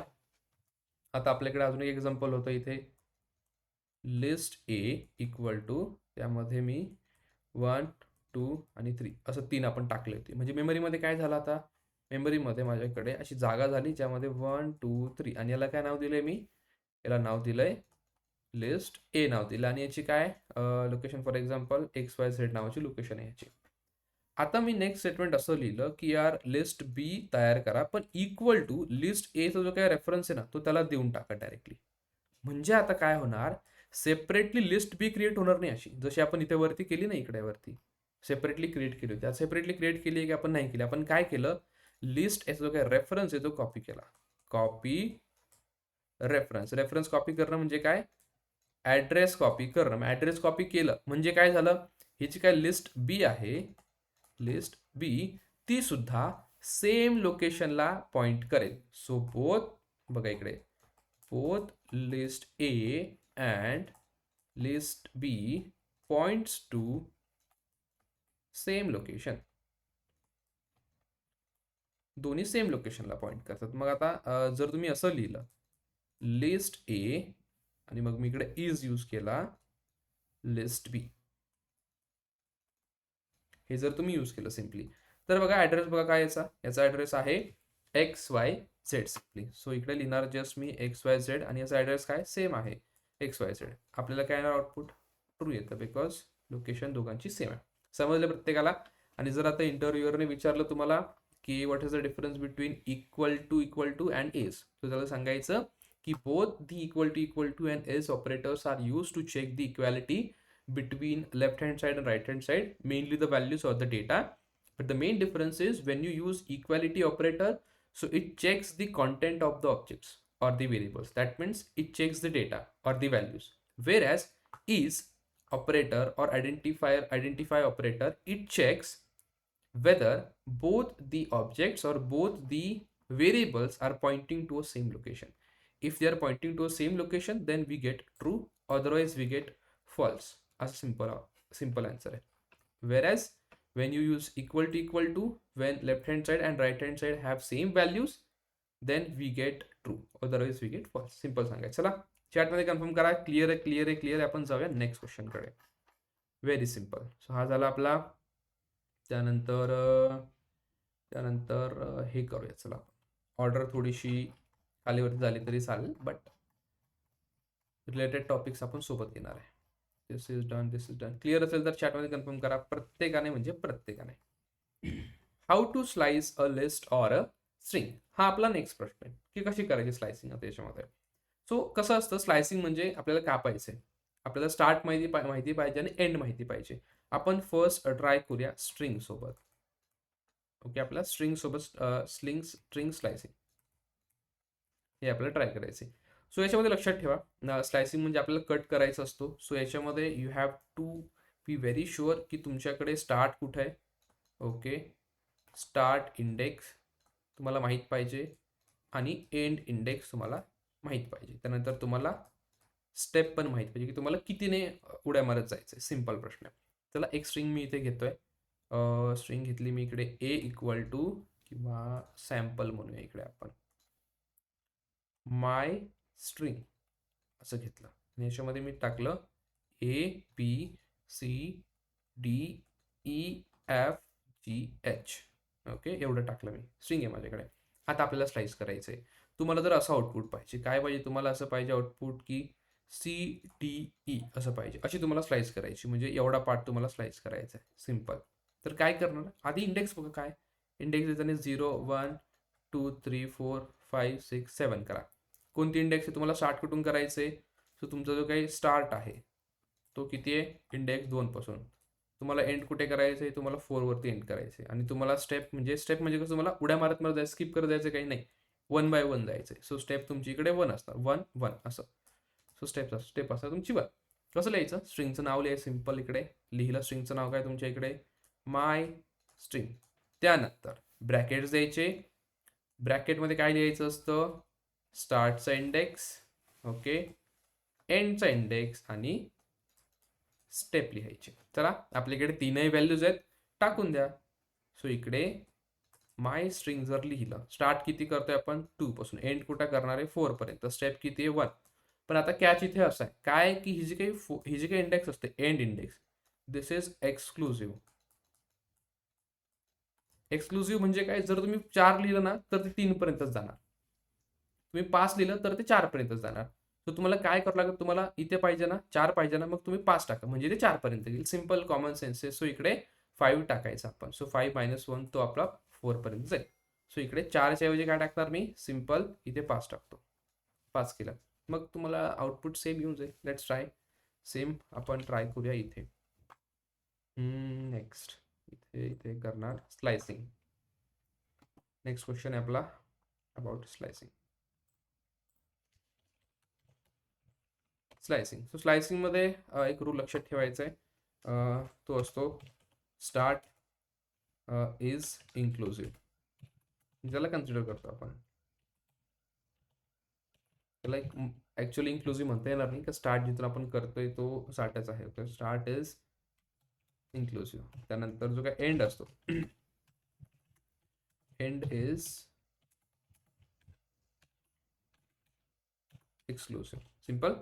आता आपल्याकडे अजून एक एक्झाम्पल होतं इथे, लिस्ट ए इक्वल टू, त्यामध्ये मी 1 2 आणि 3 असं 3 आपण टाकले होते. म्हणजे मेमरीमध्ये काय झालं, आता मेमरीमध्ये माझ्याकडे अशी जागा झाली ज्यामध्ये 1 2 3 आणि याला काय नाव दिलंय मी, याला नाव दिलंय लिस्ट ए नाव दिलं आणि याची काय location for example X Y Z नावाची लोकेशन आहे याची. आता मी नेक्स्ट स्टेटमेंट असं लिहिलं की यार लिस्ट बी तयार करा, पण इक्वल टू लिस्ट एचा जो काय रेफरन्स आहे ना तो त्याला देऊन टाका डायरेक्टली. म्हणजे आता काय होणार, सेपरेटली लिस्ट बी क्रिएट होणार नाही अशी, जशी आपण इथे वरती केली ना, इकडे वरती सेपरेटली क्रिएट केली होती. सेपरेटली क्रिएट केली की आपण नाही केली, आपण काय केलं, लिस्ट याचा जो काय रेफरन्स आहे तो कॉपी केला. कॉपी रेफरन्स, रेफरन्स कॉपी करणं म्हणजे काय, ऍड्रेस कॉपी करणं. ऍड्रेस कॉपी केलं म्हणजे काय झालं, ही जी काय लिस्ट बी आहे, लिस्ट बी ती सुद्धा सेम लोकेशनला पॉइंट करेल. सो बोथ, बघा इकडे, both list A and list B points to same location, दोन्ही सेम लोकेशनला पॉइंट करतात. मग आता जर तुम्ही असं लिहिलं लिस्ट ए आणि मग मी इकडे इज यूज केला लिस्ट बी, हे जर तुम्ही यूज केलं सिम्पली, तर बघा ऍड्रेस बघा काय याचा ऍड्रेस आहे x Y Z simply. So इकडे लिहिणार जस्ट मी एक्स वाय झेड आणि याचा ऍड्रेस काय सेम आहे एक्स वाय झेड. आपल्याला काय येणार आउटपुट, ट्रू येतं, बिकॉज लोकेशन दोघांची सेम आहे. समजलं प्रत्येकाला. आणि जर आता इंटरव्ह्युअरने विचारलं तुम्हाला की what is the difference between equal to and is, तर त्याला सांगायचं की both the equal to and is operators are use to check the equality between left hand side and right hand side, mainly the values or the data, but the main difference is when you use equality operator, so it checks the content of the objects. or the variables. That means it checks the data or the values. Whereas is operator or identify operator, it checks whether both the objects or both the variables are pointing to a same location. If they are pointing to a same location, then we get true, otherwise we get false. As a simple answer hai. Whereas when you use equal to, when left hand side and right hand side have same values, then we get true, otherwise we get false. Simple सांगायचं. चला chat मध्ये confirm करा. Clear आहे, clear आहे, clear आहे. आपण जाऊया next question कडे. Very simple. सो हा झाला आपला. त्यानंतर हे करूया. चला ऑर्डर थोडीशी खालीवरती झाली तरी चालेल, बट रिलेटेड टॉपिक्स आपण सोबत घेणार आहे. This is done, this is done. Clear असेल तर चॅटमध्ये कन्फर्म करा. प्रत्येकाने म्हणजे प्रत्येकाने. How to slice a list or a string, हा आपला नेक्स्ट प्रश्न आहे की कशी करायची स्लायसिंग आता याच्यामध्ये. सो कसं असतं स्लायसिंग म्हणजे आपल्याला कापायचं आहे. आपल्याला स्टार्ट माहिती पाहिजे आणि एंड माहिती पाहिजे. आपण फर्स्ट ट्राय करूया स्ट्रिंग सोबत. ओके, आपल्याला स्ट्रिंग सोबत स्ट्रिंग स्लायसिंग हे आपल्याला ट्राय करायचे. सो याच्यामध्ये लक्षात ठेवा स्लायसिंग म्हणजे आपल्याला कट करायचा असतो. सो याच्यामध्ये you have to be very sure की तुमच्याकडे स्टार्ट कुठे आहे. ओके, स्टार्ट इंडेक्स तुम्हाला माहीत पाहिजे आणि एंड इंडेक्स तुम्हाला माहीत पाहिजे. त्यानंतर तुम्हाला स्टेप पण माहीत पाहिजे की तुम्हाला कितीने उड्या मारत जायचं. सिंपल प्रश्न आहे. चला एक स्ट्रिंग मी इथे घेतोय. स्ट्रिंग घेतली मी इकडे ए इक्वल टू किंवा सॅम्पल म्हणूया इकडे आपण माय स्ट्रिंग असं घेतलं आणि याच्यामध्ये मी टाकलं A B C D E F G H. Okay, एवढं टाकलं मी. स्ट्रिंग आहे माझ्याकडे. आता आपल्याला स्लाइस करायचं आहे. तुम्हाला जर असं आउटपुट पाहिजे, काय पाहिजे तुम्हाला, असं पाहिजे आउटपुट की सी डी ई असं पाहिजे. अशी तुम्हाला स्लाइस करायची, म्हणजे एवढा पार्ट तुम्हाला स्लाइस करायचा आहे. सिम्पल. तर काय करणार, आधी इंडेक्स बघा काय इंडेक्स देताना 0 1 2 3 4 5 6 7 करा. कोणती इंडेक्स आहे तुम्हाला स्टार्ट कुठून करायचे. सो तुमचा जो काही स्टार्ट आहे तो किती आहे, इंडेक्स 2 पासून. तुम्हाला एंड कुठे करायचं आहे, तुम्हाला 4 वरती एंड करायचं आहे. आणि तुम्हाला स्टेप म्हणजे कसं तुम्हाला उड्या मारत जायचं, स्किप करत जायचं काही नाही, 1 बाय 1 जायचं आहे. सो स्टेप तुमची इकडे 1 असणार, 1 1 असं. सो स्टेप असतात तुमची 1. कसं लिहायचं, स्ट्रिंगचं नाव लिहायचं सिम्पल. इकडे लिहिलं स्ट्रिंगचं नाव काय तुमच्या इकडे, माय स्ट्रिंग. त्यानंतर ब्रॅकेट्स द्यायचे. ब्रॅकेटमध्ये काय लिहायचं असतं, स्टार्टचा इंडेक्स, ओके, एंडचा इंडेक्स आणि स्टेप लिहायचे. चला आपल्याकडे तीनही व्हॅल्यूज आहेत, टाकून द्या. सो इकडे माय स्ट्रिंग जर लिहिलं, स्टार्ट किती करतोय आपण 2 पासून, एंड कुठं करणार आहे 4 पर्यंत, स्टेप किती आहे 1. पण आता कॅच इथे असं आहे काय की ही जी काही इंडेक्स असते end index, this is exclusive. Exclusive म्हणजे काय, जर तुम्ही 4 लिहिलं ना तर ते 3 पर्यंतच जाणार. तुम्ही 5 लिहिलं तर ते 4 पर्यंतच जाणार. तर तुम्हाला काय करावं लागेल, तुम्हाला इथे पाहिजे ना 4 पाहिजे ना, मग तुम्ही 5 टाका म्हणजे ते 4 पर्यंत येईल. सिंपल कॉमन सेन्स आहे. सो इकडे 5 टाकायचं आपण. सो 5 - 1 तो आपला 4 पर्यंत जाईल. सो इकडे 4च्या ऐवजी काय टाकणार मी, सिंपल इथे 5 टाकतो. 5 केलं मग तुम्हाला आउटपुट सेम येऊन जाईल. Let's try. सेम आपण ट्राय करूया इथे. नेक्स्ट इथे करणार स्लायसिंग. नेक्स्ट क्वेश्चन आहे आपला अबाउट स्लायसिंग. सो स्लायसिंग मध्ये एक रूल लक्षात ठेवायचा आहे. तो असतो स्टार्ट इज इन्क्लुझिव्ह. ज्याला कन्सिडर करतो आपण, त्याला एक ऍक्च्युअली इन्क्लुझिव्ह म्हणता येणार नाही, का स्टार्ट जिथून आपण करतोय तो स्टार्टच आहे. तर स्टार्ट इज इन्क्लुझिव्ह. त्यानंतर जो काय एंड असतो, end is exclusive. Simple.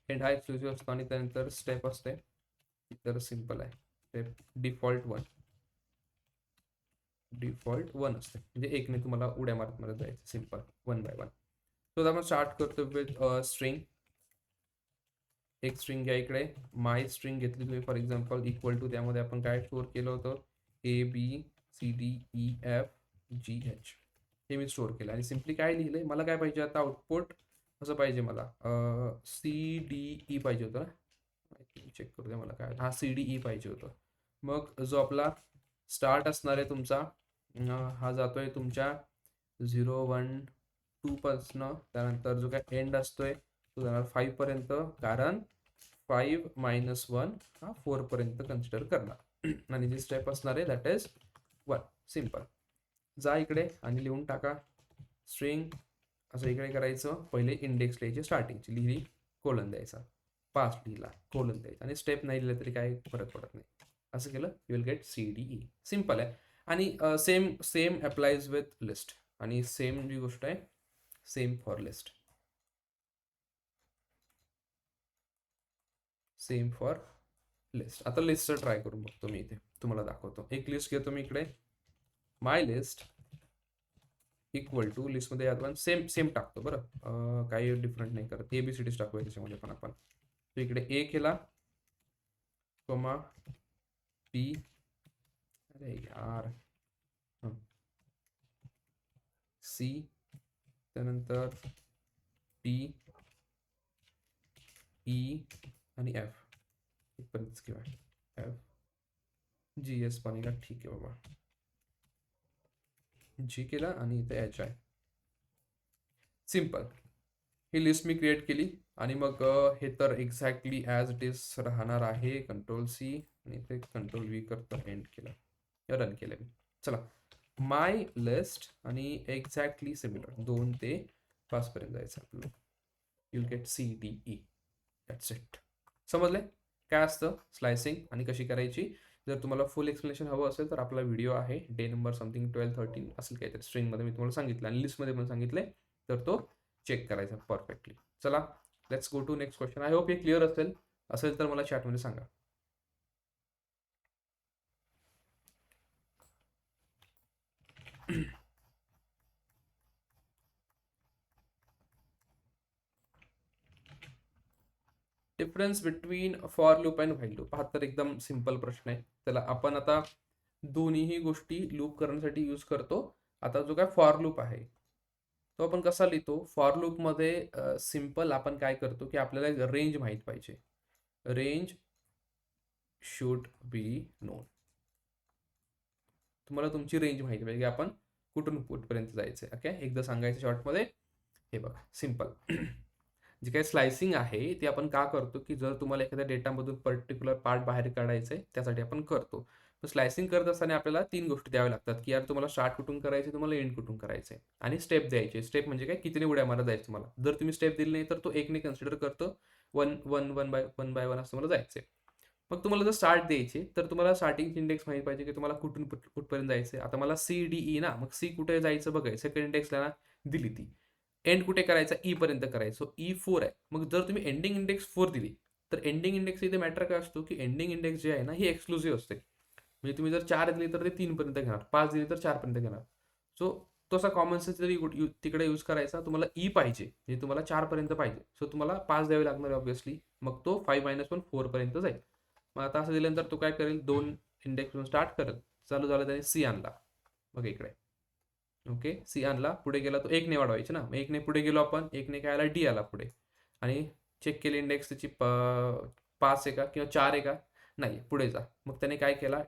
End हा एक्सक्लुझिव्ह असतो आणि त्यानंतर स्टेप असते, तर सिंपल आहे. स्टेप डिफॉल्ट 1 असते, म्हणजे एकने तुम्हाला उड्या मारत जायचं. Simple 1 by 1. सो आपण स्टार्ट करतो विथ स्ट्रिंग. एक स्ट्रिंग घ्या इकडे, माय स्ट्रिंग घेतली तुम्ही फॉर एक्झाम्पल, इक्वल टू, त्यामध्ये आपण काय स्टोअर केलं होतं, A B C D E F G H. हे मी स्टोअर केलं आणि सिम्पली काय लिहिलंय, मला काय पाहिजे आता आउटपुट असं पाहिजे, मला सी डी ई पाहिजे होतं ना, चेक करू द्या मला काय, हा सी डी ई पाहिजे होतं. मग जो आपला स्टार्ट असणार आहे तुमचा, हा जातोय तुमच्या 0 1 2 पासनं त्यानंतर जो काय एंड असतोय तो जाणार 5 पर्यंत, कारण 5 - 1 हा 4 पर्यंत कन्सिडर करणार आणि जी स्टेप असणार आहे दॅट इज 1. सिम्पल. जा इकडे आणि लिहून टाका स्ट्रिंग. असं इकडे करायचं, पहिले इंडेक्स लिहायची, स्टार्टिंगची लिहिली, कोलन द्यायचा, पास्ट लिहिला, कोलन द्यायचा, आणि स्टेप नाही लिहिलं तरी काही फरक पडत नाही. असं केलं you will get CDE. Simple आहे. आणि same same applies with list, आणि सेम जी गोष्ट आहे same for list, same for list. आता लिस्टचं ट्राय करून बघतो मी, इथे तुम्हाला दाखवतो. एक लिस्ट घेतो मी इकडे, माय लिस्ट इक्वल टू लिस्टमध्ये आपण सेम सेम टाकतो बरं, काही डिफरंट नाही करत, ABCDच टाकूया त्याच्यामध्ये पण आपण. तो इकडे A केला, कोमा B, अरे यार, C, त्यानंतर D, E आणि F इथपर्यंतच किंवा F, GS पण आहे का, ठीक आहे बाबा, G केला आणि इथे H आहे. सिम्पल. ही लिस्ट मी क्रिएट केली आणि मग हे तर एक्झॅक्टली ॲज इट इज राहणार आहे. Ctrl+C आणि इथे Ctrl+V करतो, एंड केलं, रन केलं मी. चला, माय लिस्ट आणि एक्झॅक्टली सिमिलर 2 ते 5 पर्यंत जायचं आपलं. You'll gate CDE. That's it. समजले काय असतं स्लायसिंग आणि कशी करायची? जर तुम्हाला फुल एक्सप्लेनेशन हवं असेल तर आपला व्हिडिओ आहे, डे नंबर समथिंग 12-13 असेल काहीतरी, स्ट्रिंगमध्ये मी तुम्हाला सांगितलं आणि लिस्टमध्ये पण सांगितले, तर तो चेक करायचा परफेक्टली. चला, let's go to next question. I hope हे क्लिअर असेल तर मला चॅटमध्ये सांगा. Difference between for loop and while loop. हा तर एकदम सिंपल प्रश्न आहे. त्याला आपण आता दोन्हीही गोष्टी लूप करण्यासाठी यूज करतो. आता जो काय फॉर लूप आहे तो आपण कसा लिहितो? फॉर लूपमध्ये सिंपल आपण काय करतो की आपल्याला रेंज माहीत पाहिजे. Range should be known. तुम्हाला तुमची रेंज माहिती पाहिजे की आपण कुठून कुठपर्यंत जायचंय. ओके, एकदा सांगायचं शॉर्टमध्ये. हे बघा सिंपल. जे काही स्लायसिंग आहे ते आपण का करतो की जर तुम्हाला एखाद्या डेटामधून पर्टिक्युलर पार्ट बाहेर काढायचंय त्यासाठी आपण करतो. तर स्लायसिंग करत असताना आपल्याला 3 गोष्टी द्याव्या लागतात की यार तुम्हाला स्टार्ट कुठून करायचे, तुम्हाला एंड कुठून करायचंय, आणि स्टेप द्यायचे. स्टेप म्हणजे काय, कितीने उड्या मारत जायचं तुम्हाला. जर तुम्ही स्टेप दिली नाही तर तो 1ने कन्सिडर करतो. 1 बाय 1 असं तुम्हाला जायचंय. मग तुम्हाला जर स्टार्ट द्यायची तर तुम्हाला स्टार्टिंग इंडेक्स माहिती पाहिजे की तुम्हाला कुठून कुठपर्यंत जायचंय. आता मला CDE ना, मग C कुठे जायचं बघायचं, सेकंड इंडेक्सला ना दिली ती. एंड कुठे करायचा, E पर्यंत करायचं. E 4 आहे. मग जर तुम्ही एंडिंग इंडेक्स 4 दिली तर एंडिंग इंडेक्स इथे मॅटर काय असतो की एंडिंग इंडेक्स जे आहे ना ही एक्सक्लुझिव्ह असते. म्हणजे तुम्ही जर 4 दिली तर ते 3 पर्यंत घेणार, 5 दिली तर 4 पर्यंत घेणार. सो तसा कॉमन सेन्स तरी तिकडे यूज करायचा. तुम्हाला E पाहिजे म्हणजे तुम्हाला 4 पर्यंत पाहिजे, सो तुम्हाला 5 द्यावे लागणार ऑब्व्हियसली. मग तो 5 - 1 4 पर्यंत जाईल. मग आता असं दिल्यानंतर तो काय करेल, 2 इंडेक्स स्टार्ट करेल. चालू झालं त्याने C आणला, बघा इकडे. ओके, C आणला, पुढे गेला तो 1ने वाढवायचे ना, मग 1ने पुढे गेलो आपण, 1ने काय आला, D आला पुढे, आणि चेक केली इंडेक्स त्याची 5 आहे का किंवा 4 आहे का, नाही, पुढे जा. मग त्याने काय केला,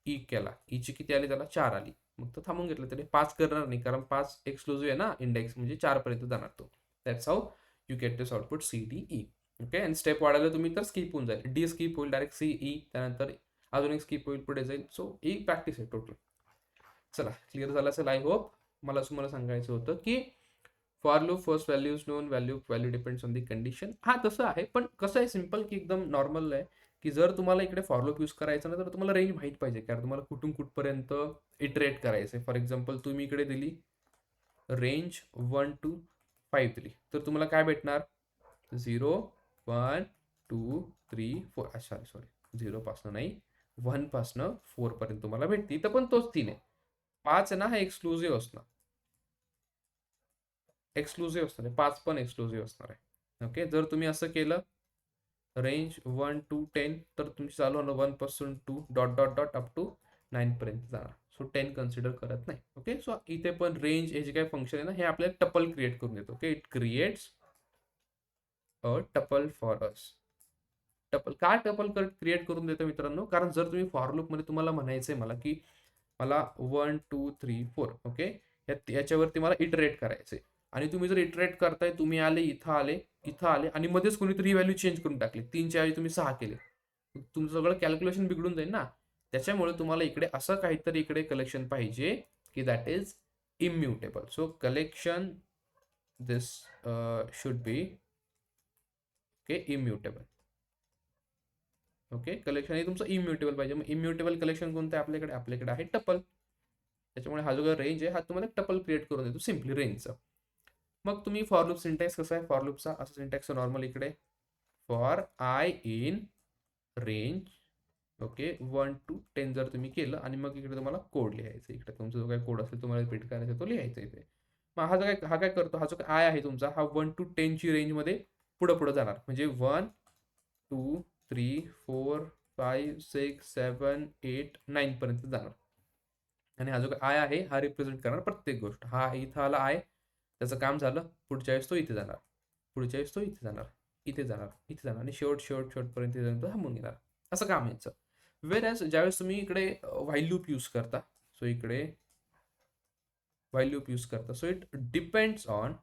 E केला. Eची किती आली त्याला, 4 आली. मग तो थांबून घेतलं, त्याने 5 करणार नाही कारण 5 एक्सक्लुझिव्ह आहे ना इंडेक्स, म्हणजे 4 पर्यंत जाणार तो. That's how you get this output CDE. Okay, आणि स्टेप वाढायला तुम्ही तर स्किप होऊन जाईल, D स्किप होईल, डायरेक्ट CE, त्यानंतर अजून एक स्किप होईल, पुढे जाईल. सो ही प्रॅक्टिस आहे टोटल. चला, क्लिअर झालं असेल आय होप. मला तुम्हाला सांगायचं होतं की for loop first value is non, value depends on the condition. हा तसं आहे, पण कसं आहे सिंपल की एकदम नॉर्मल आहे की जर तुम्हाला इकडे फॉर लूप यूज करायचं ना तर तुम्हाला रेंज माहीत पाहिजे कारण तुम्हाला कुठून कुठपर्यंत इटरेट करायचं आहे. फॉर एक्झाम्पल तुम्ही इकडे दिली रेंज 1 to 5 दिली तर तुम्हाला काय भेटणार, 0 1 2 3 4, सॉरी 0 पासनं नाही, 1 पासनं 4 पर्यंत तुम्हाला भेटते. इथं पण तोच 3 आहे. 5 आहे ना, हा एक्सक्लुझिव्ह असणार, एक्सक्लुझिव्ह असणार आहे, 5 पण एक्सक्लुझिव्ह असणार आहे. ओके, जर तुम्ही असं केलं रेंज 1 to 10 तर तुमची चालू होणार 1 पासून 2 dot dot dot up to 9 पर्यंत जाणार. सो 10 कन्सिडर करत नाही. ओके, सो इथे पण रेंज हे जे काही फंक्शन आहे ना हे आपल्याला टपल क्रिएट करून देतो. Okay, it creates a tuple for us. Tuple काय टपल क्रिएट करून देतो मित्रांनो, कारण जर तुम्ही फॉर लूप मध्ये तुम्हाला म्हणायचंय मला की मला 1 2 3 4 ओके याच्यावरती मला इटरेट करायचंय, आणि तुम्ही जर इटरेट करताय, तुम्ही आले इथं आले आणि मध्येच कोणीतरी ही व्हॅल्यू चेंज करून टाकली, 3च्या ऐवजी तुम्ही 6 केले, तुमचं सगळं कॅल्क्युलेशन बिघडून जाईल ना. त्याच्यामुळे तुम्हाला इकडे असं काहीतरी इकडे कलेक्शन पाहिजे की that is immutable. So collection this should be okay immutable. Okay, collection हे तुमचं इम्म्युटेबल पाहिजे. मग इम्म्युटेबल कलेक्शन कोणतं आहे आपल्याकडे आहे टपल. त्याच्यामुळे हा जो रेंज आहे हा तुम्हाला टपल क्रिएट करून देतो सिम्पली रेंजचा. मग तुम्ही फॉर लूप सिंटॅक्स कसा आहे फॉर लूपचा, असं सिंटॅक्स नॉर्मल इकडे for I in range okay 1 to 10 जर तुम्ही केलं आणि मग इकडे तुम्हाला कोड लिहायचं. इकडे तुमचा जो काही कोड असेल तुम्हाला रिपीट करायचा तो लिहायचा इथे. मग हा काय करतो, हा जो काय आय आहे तुमचा हा 1 to 10 ची रेंजमध्ये पुढे पुढे जाणार. म्हणजे 1 2 3 4 5 6 7 8 9 पर्यंत जाणार. आणि हा जो आय आहे हा रिप्रेझेंट करणार प्रत्येक गोष्ट. हा इथं आला आय, त्याचं काम झालं. पुढच्या वेळेस तो इथे जाणार, पुढच्या वेळेस तो इथे जाणार, इथे जाणार, इथे जाणार आणि शेवटपर्यंत तो थांबून घेणार. असं काम यायचं. वेर ॲज ज्यावेळेस तुम्ही इकडे व्हाईल लूप यूज करता, सो इकडे व्हाईल लूप यूज करता, so it depends on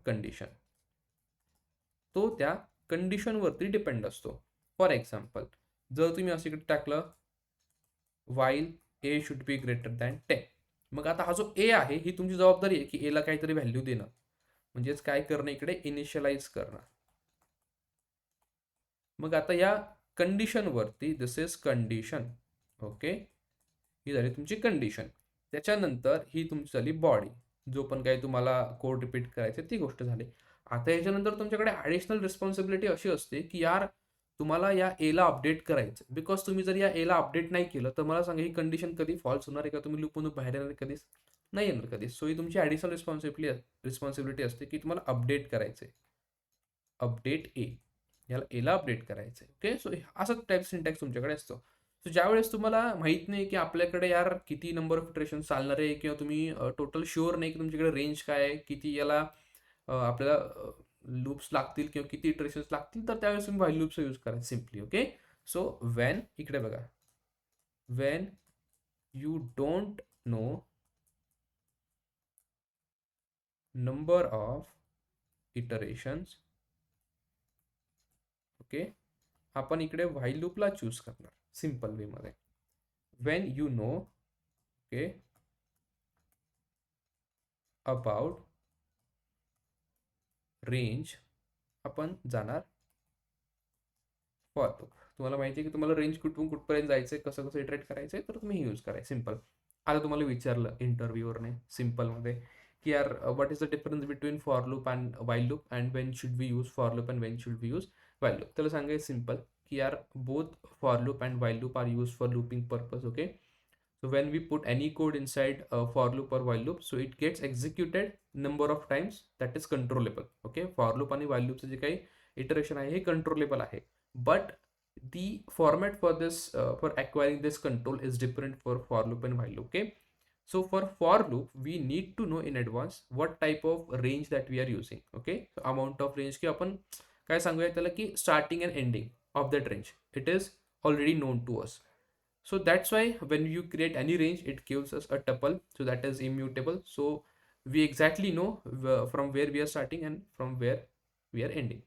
condition. तो त्या कंडिशनवरती डिपेंड असतो. फॉर एक्झाम्पल, जर तुम्ही असं इकडे टाकलं while a should be greater than 10, मग आता हा जो a आहे ही तुमची जबाबदारी आहे की a ला काहीतरी व्हॅल्यू देणं, म्हणजेच काय करणं इकडे इनिशियलाइज करणं. मग आता या कंडिशनवरती दिस इज कंडिशन ओके, ही झाली तुमची कंडिशन. त्याच्यानंतर ही तुमची झाली बॉडी, जो पण काही तुम्हाला कोड रिपीट करायचे ती गोष्ट झाली. आता याच्यानंतर तुमच्याकडे ॲडिशनल रिस्पॉन्सिबिलिटी अशी असते की यार तुम्हाला या एला अपडेट करायचं. बिकॉज तुम्ही जर या एला अपडेट नाही केलं तर मला सांगा ही कंडिशन कधी फॉल्स होणार आहे का, तुम्ही लूपमधून बाहेर येणार कधीच नाही येणार कधीच. सो ही तुमची ॲडिशनल रिस्पॉन्सिबिलिटी असते की तुम्हाला अपडेट करायचं आहे. अपडेट ए, याला एला अपडेट करायचं आहे. ओके, सो असं टाईप सिंटॅक्स तुमच्याकडे असतो. सो ज्यावेळेस तुम्हाला माहित नाही की आपल्याकडे यार किती नंबर ऑफ इटरेशन चालणार आहे, किंवा तुम्ही टोटल शुअर नाही की तुमच्याकडे रेंज काय आहे, किती याला आपल्याला लूप्स लागतील किंवा किती इटरेशन्स लागतील, तर त्यावेळेस तुम्ही व्हाईल लूपचा यूज करा सिम्पली. ओके, सो वेन इकडे बघा, Wien you don't know number of iterations okay, आपण इकडे व्हाईल लूपला चूज करणार सिंपल वे मध्ये. Wien you know okay about range, आपण जाणार फॉर लूप. तुम्हाला माहिती आहे की तुम्हाला रेंज कुठून कुठपर्यंत जायचंय, कसं कसं इटरेट करायचंय, तर तुम्ही यूज करायचं सिंपल. आता तुम्हाला विचारलं इंटरव्ह्यूवरने सिंपलमध्ये की यार what is the difference between for loop and while loop and when should we use for loop and when should we use while loop. त्याला सांगायचं सिंपल की यार both for loop and while loop are use for looping purpose. Okay, so when we put any code inside a for loop or while loop, so it gets executed number of times that is controllable. Okay, for loop आणि while loop जे काही iteration आहे हे controllable आहे, but the format for this for acquiring this control is different for loop and while loop. Okay, so for loop we need to know in advance what type of range that we are using. Okay, so amount of range की आपण काय सांगूया त्याला की starting and ending of that range, it is already known to us. So that's why when you create any range, it gives us a tuple, so that is immutable. So we exactly know from where we are starting and from where we are ending.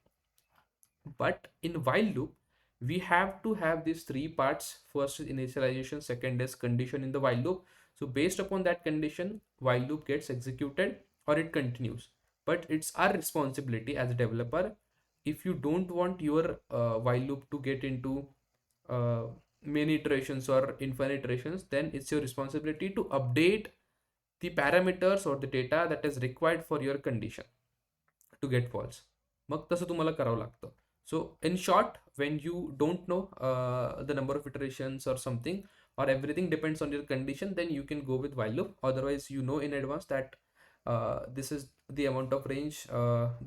But in while loop, we have to have these three parts. First is initialization, second is condition in the while loop. So based upon that condition, while loop gets executed or it continues. But it's our responsibility as a developer, if you don't want your while loop to get into uh, many iterations or infinite iterations, then it's your responsibility to update the parameters or the data that is required for your condition to get false. मग तसं तुम्हाला करावं लागतं. So in short, when you don't know the number of iterations or something, or everything depends on your condition, then you can go with while loop. Otherwise, you know in advance that this is the amount of range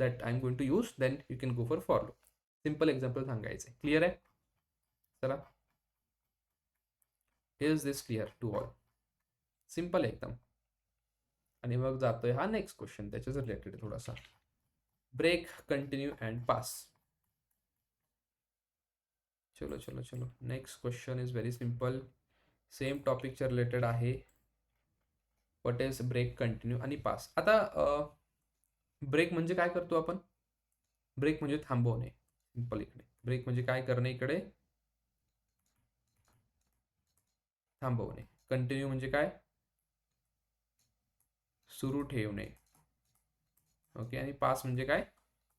that I'm going to use, then you can go for loop. Simple example सांगायचं. Clear आहे? चला, is this clear to all? Simple एकदम. आणि मग जातोय हा next question त्याच्याच related थोडासा. Break, continue and pass. चलो चलो चलो, next question is very simple, same टॉपिकच्या रिलेटेड आहे. व्हॉट इज ब्रेक, कंटिन्यू आणि पास. आता ब्रेक म्हणजे काय करतो आपण? ब्रेक म्हणजे थांबवणे. सिंपल इकडे ब्रेक म्हणजे काय करणे, इकडे थांबवणे. कंटिन्यू म्हणजे काय? सुरू ठेवणे. ओके. आणि पास म्हणजे काय?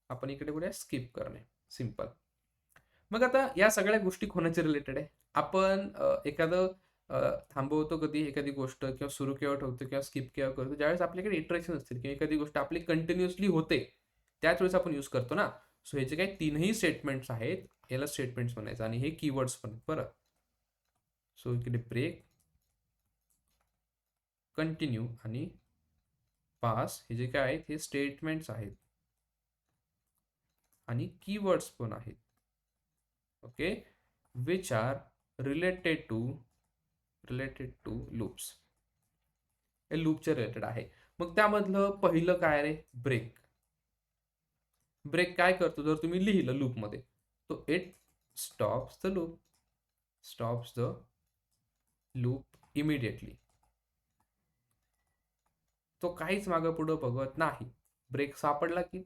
आपण इकडे बोलूया स्किप करणे. सिंपल. मग आता या सगळ्या गोष्टी कोणाच्या रिलेटेड आहे? आपण एखादं थांबवतो कधी एखादी गोष्ट किंवा सुरू केव्हा ठेवतो किंवा स्किप केव्हा करतो, ज्यावेळेस आपल्याकडे इटरेशन असतील किंवा एखादी गोष्ट आपली कंटिन्युअसली होते, त्याच वेळेस आपण यूज करतो ना. सो हे जे काही तीनही स्टेटमेंट्स आहेत, याला स्टेटमेंट्स म्हणायचं आणि हे कीवर्ड्स पण आहेत बरं. सो इकडे ब्रेक, कंटिन्यू आणि पास हे जे काय आहेत हे स्टेटमेंट्स आहेत आणि कीवर्ड्स पण आहेत. Okay. Which are related to loops. हे लूपच्या रिलेटेड आहे. मग त्यामधलं पहिलं काय रे? ब्रेक. ब्रेक काय करतो? जर तुम्ही लिहिलं लूपमध्ये, तो it stops the loop immediately. तो काहीच मागं पुढं बघत नाही. ब्रेक सापडला की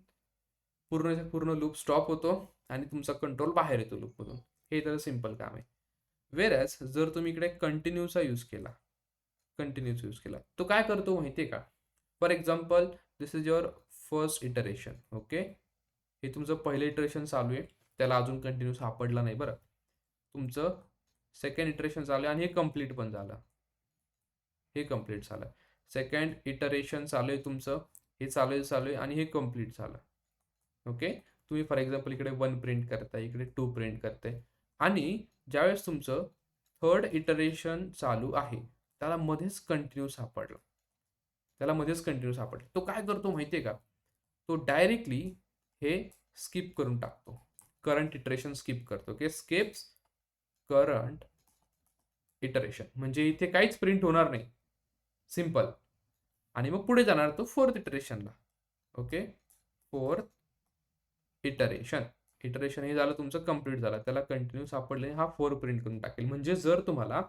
पूर्णच्या पूर्ण लूप स्टॉप होतो आणि तुमचा कंट्रोल बाहेर येतो लूपमधून. हे तर सिंपल काम आहे. वेरॅज जर तुम्ही इकडे कंटिन्यूचा यूज केला, तो काय करतो माहितीये का? For example, this is your first iteration. Okay. हे तुमचं पहिलं इटरेशन चालू आहे, त्याला अजून कंटिन्यू सापडला नाही बरं. तुमचं सेकंड इटरेशन चालू आहे आणि हे कम्प्लीट पण झालं. हे कम्प्लीट झालं. सेकंड इटरेशन चालू आहे तुमचं, हे चालू आहे आणि हे कम्प्लीट झालं. ओके. तुम्ही फॉर एक्झाम्पल इकडे 1 प्रिंट करताय, इकडे 2 प्रिंट करताय आणि ज्यावेळेस तुमचं थर्ड इटरेशन चालू आहे, त्याला मध्येच कंटिन्यू सापडलं. तो काय करतो माहितीये का? तो डायरेक्टली हे स्किप करून टाकतो. करंट इटरेशन स्किप करतो. ओके. स्किप्स करंट इटरेशन म्हणजे इथे काहीच प्रिंट होणार नाही. सिंपल. आणि मग पुढे जाणार तो फोर्थ इटरेशनला. ओके. फोर्थ इटरेशन हे झालं तुमचं कंप्लीट झालं, त्याला कंटिन्यू सापडले, हा 4 प्रिंट करून टाकेल. म्हणजे जर तुम्हाला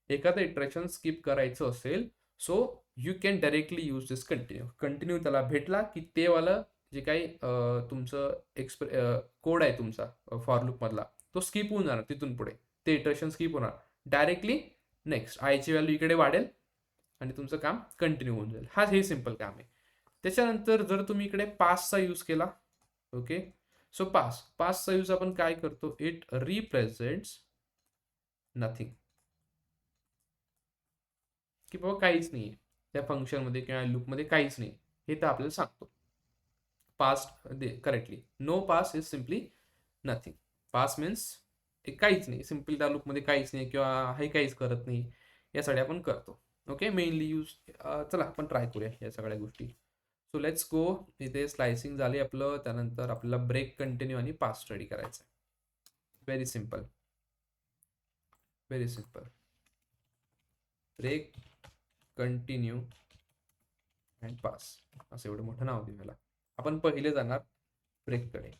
एखादं इटरेशन स्किप करायचं असेल, so you can directly use this continue त्याला भेटला की ते वालं जे काही तुमचं कोड आहे तुमचा फॉर लूप मधला, तो स्किप होऊन जाणार. तिथून पुढे ते इटरेशन स्किप होणार. डायरेक्टली नेक्स्ट आयची व्हॅल्यू इकडे वाढेल आणि तुमचं काम कंटिन्यू होऊन जाईल. हे सिंपल काम आहे. त्याच्यानंतर जर तुम्ही इकडे पासचा यूज केला, ओके. सो पासचा यूज आपण काय करतो? It represents nothing. की बाबा काहीच नाही त्या फंक्शनमध्ये किंवा लूपमध्ये, काहीच नाही हे तर आपल्याला सांगतो. Past correctly. No pass is simply nothing. Pass means काहीच नाही, सिम्पली त्या लूपमध्ये काहीच नाही किंवा हे काहीच करत नाही, यासाठी आपण करतो. ओके. Mainly use. चला आपण ट्राय करूया या सगळ्या गोष्टी. So let's go. इथे स्लायसिंग झाली आपलं. त्यानंतर आपल्याला ब्रेक, कंटिन्यू आणि पास स्टडी करायचं आहे. Very simple. Break, continue and pass असं एवढं मोठं नाव देऊ याला. आपण पहिले जाणार ब्रेककडे.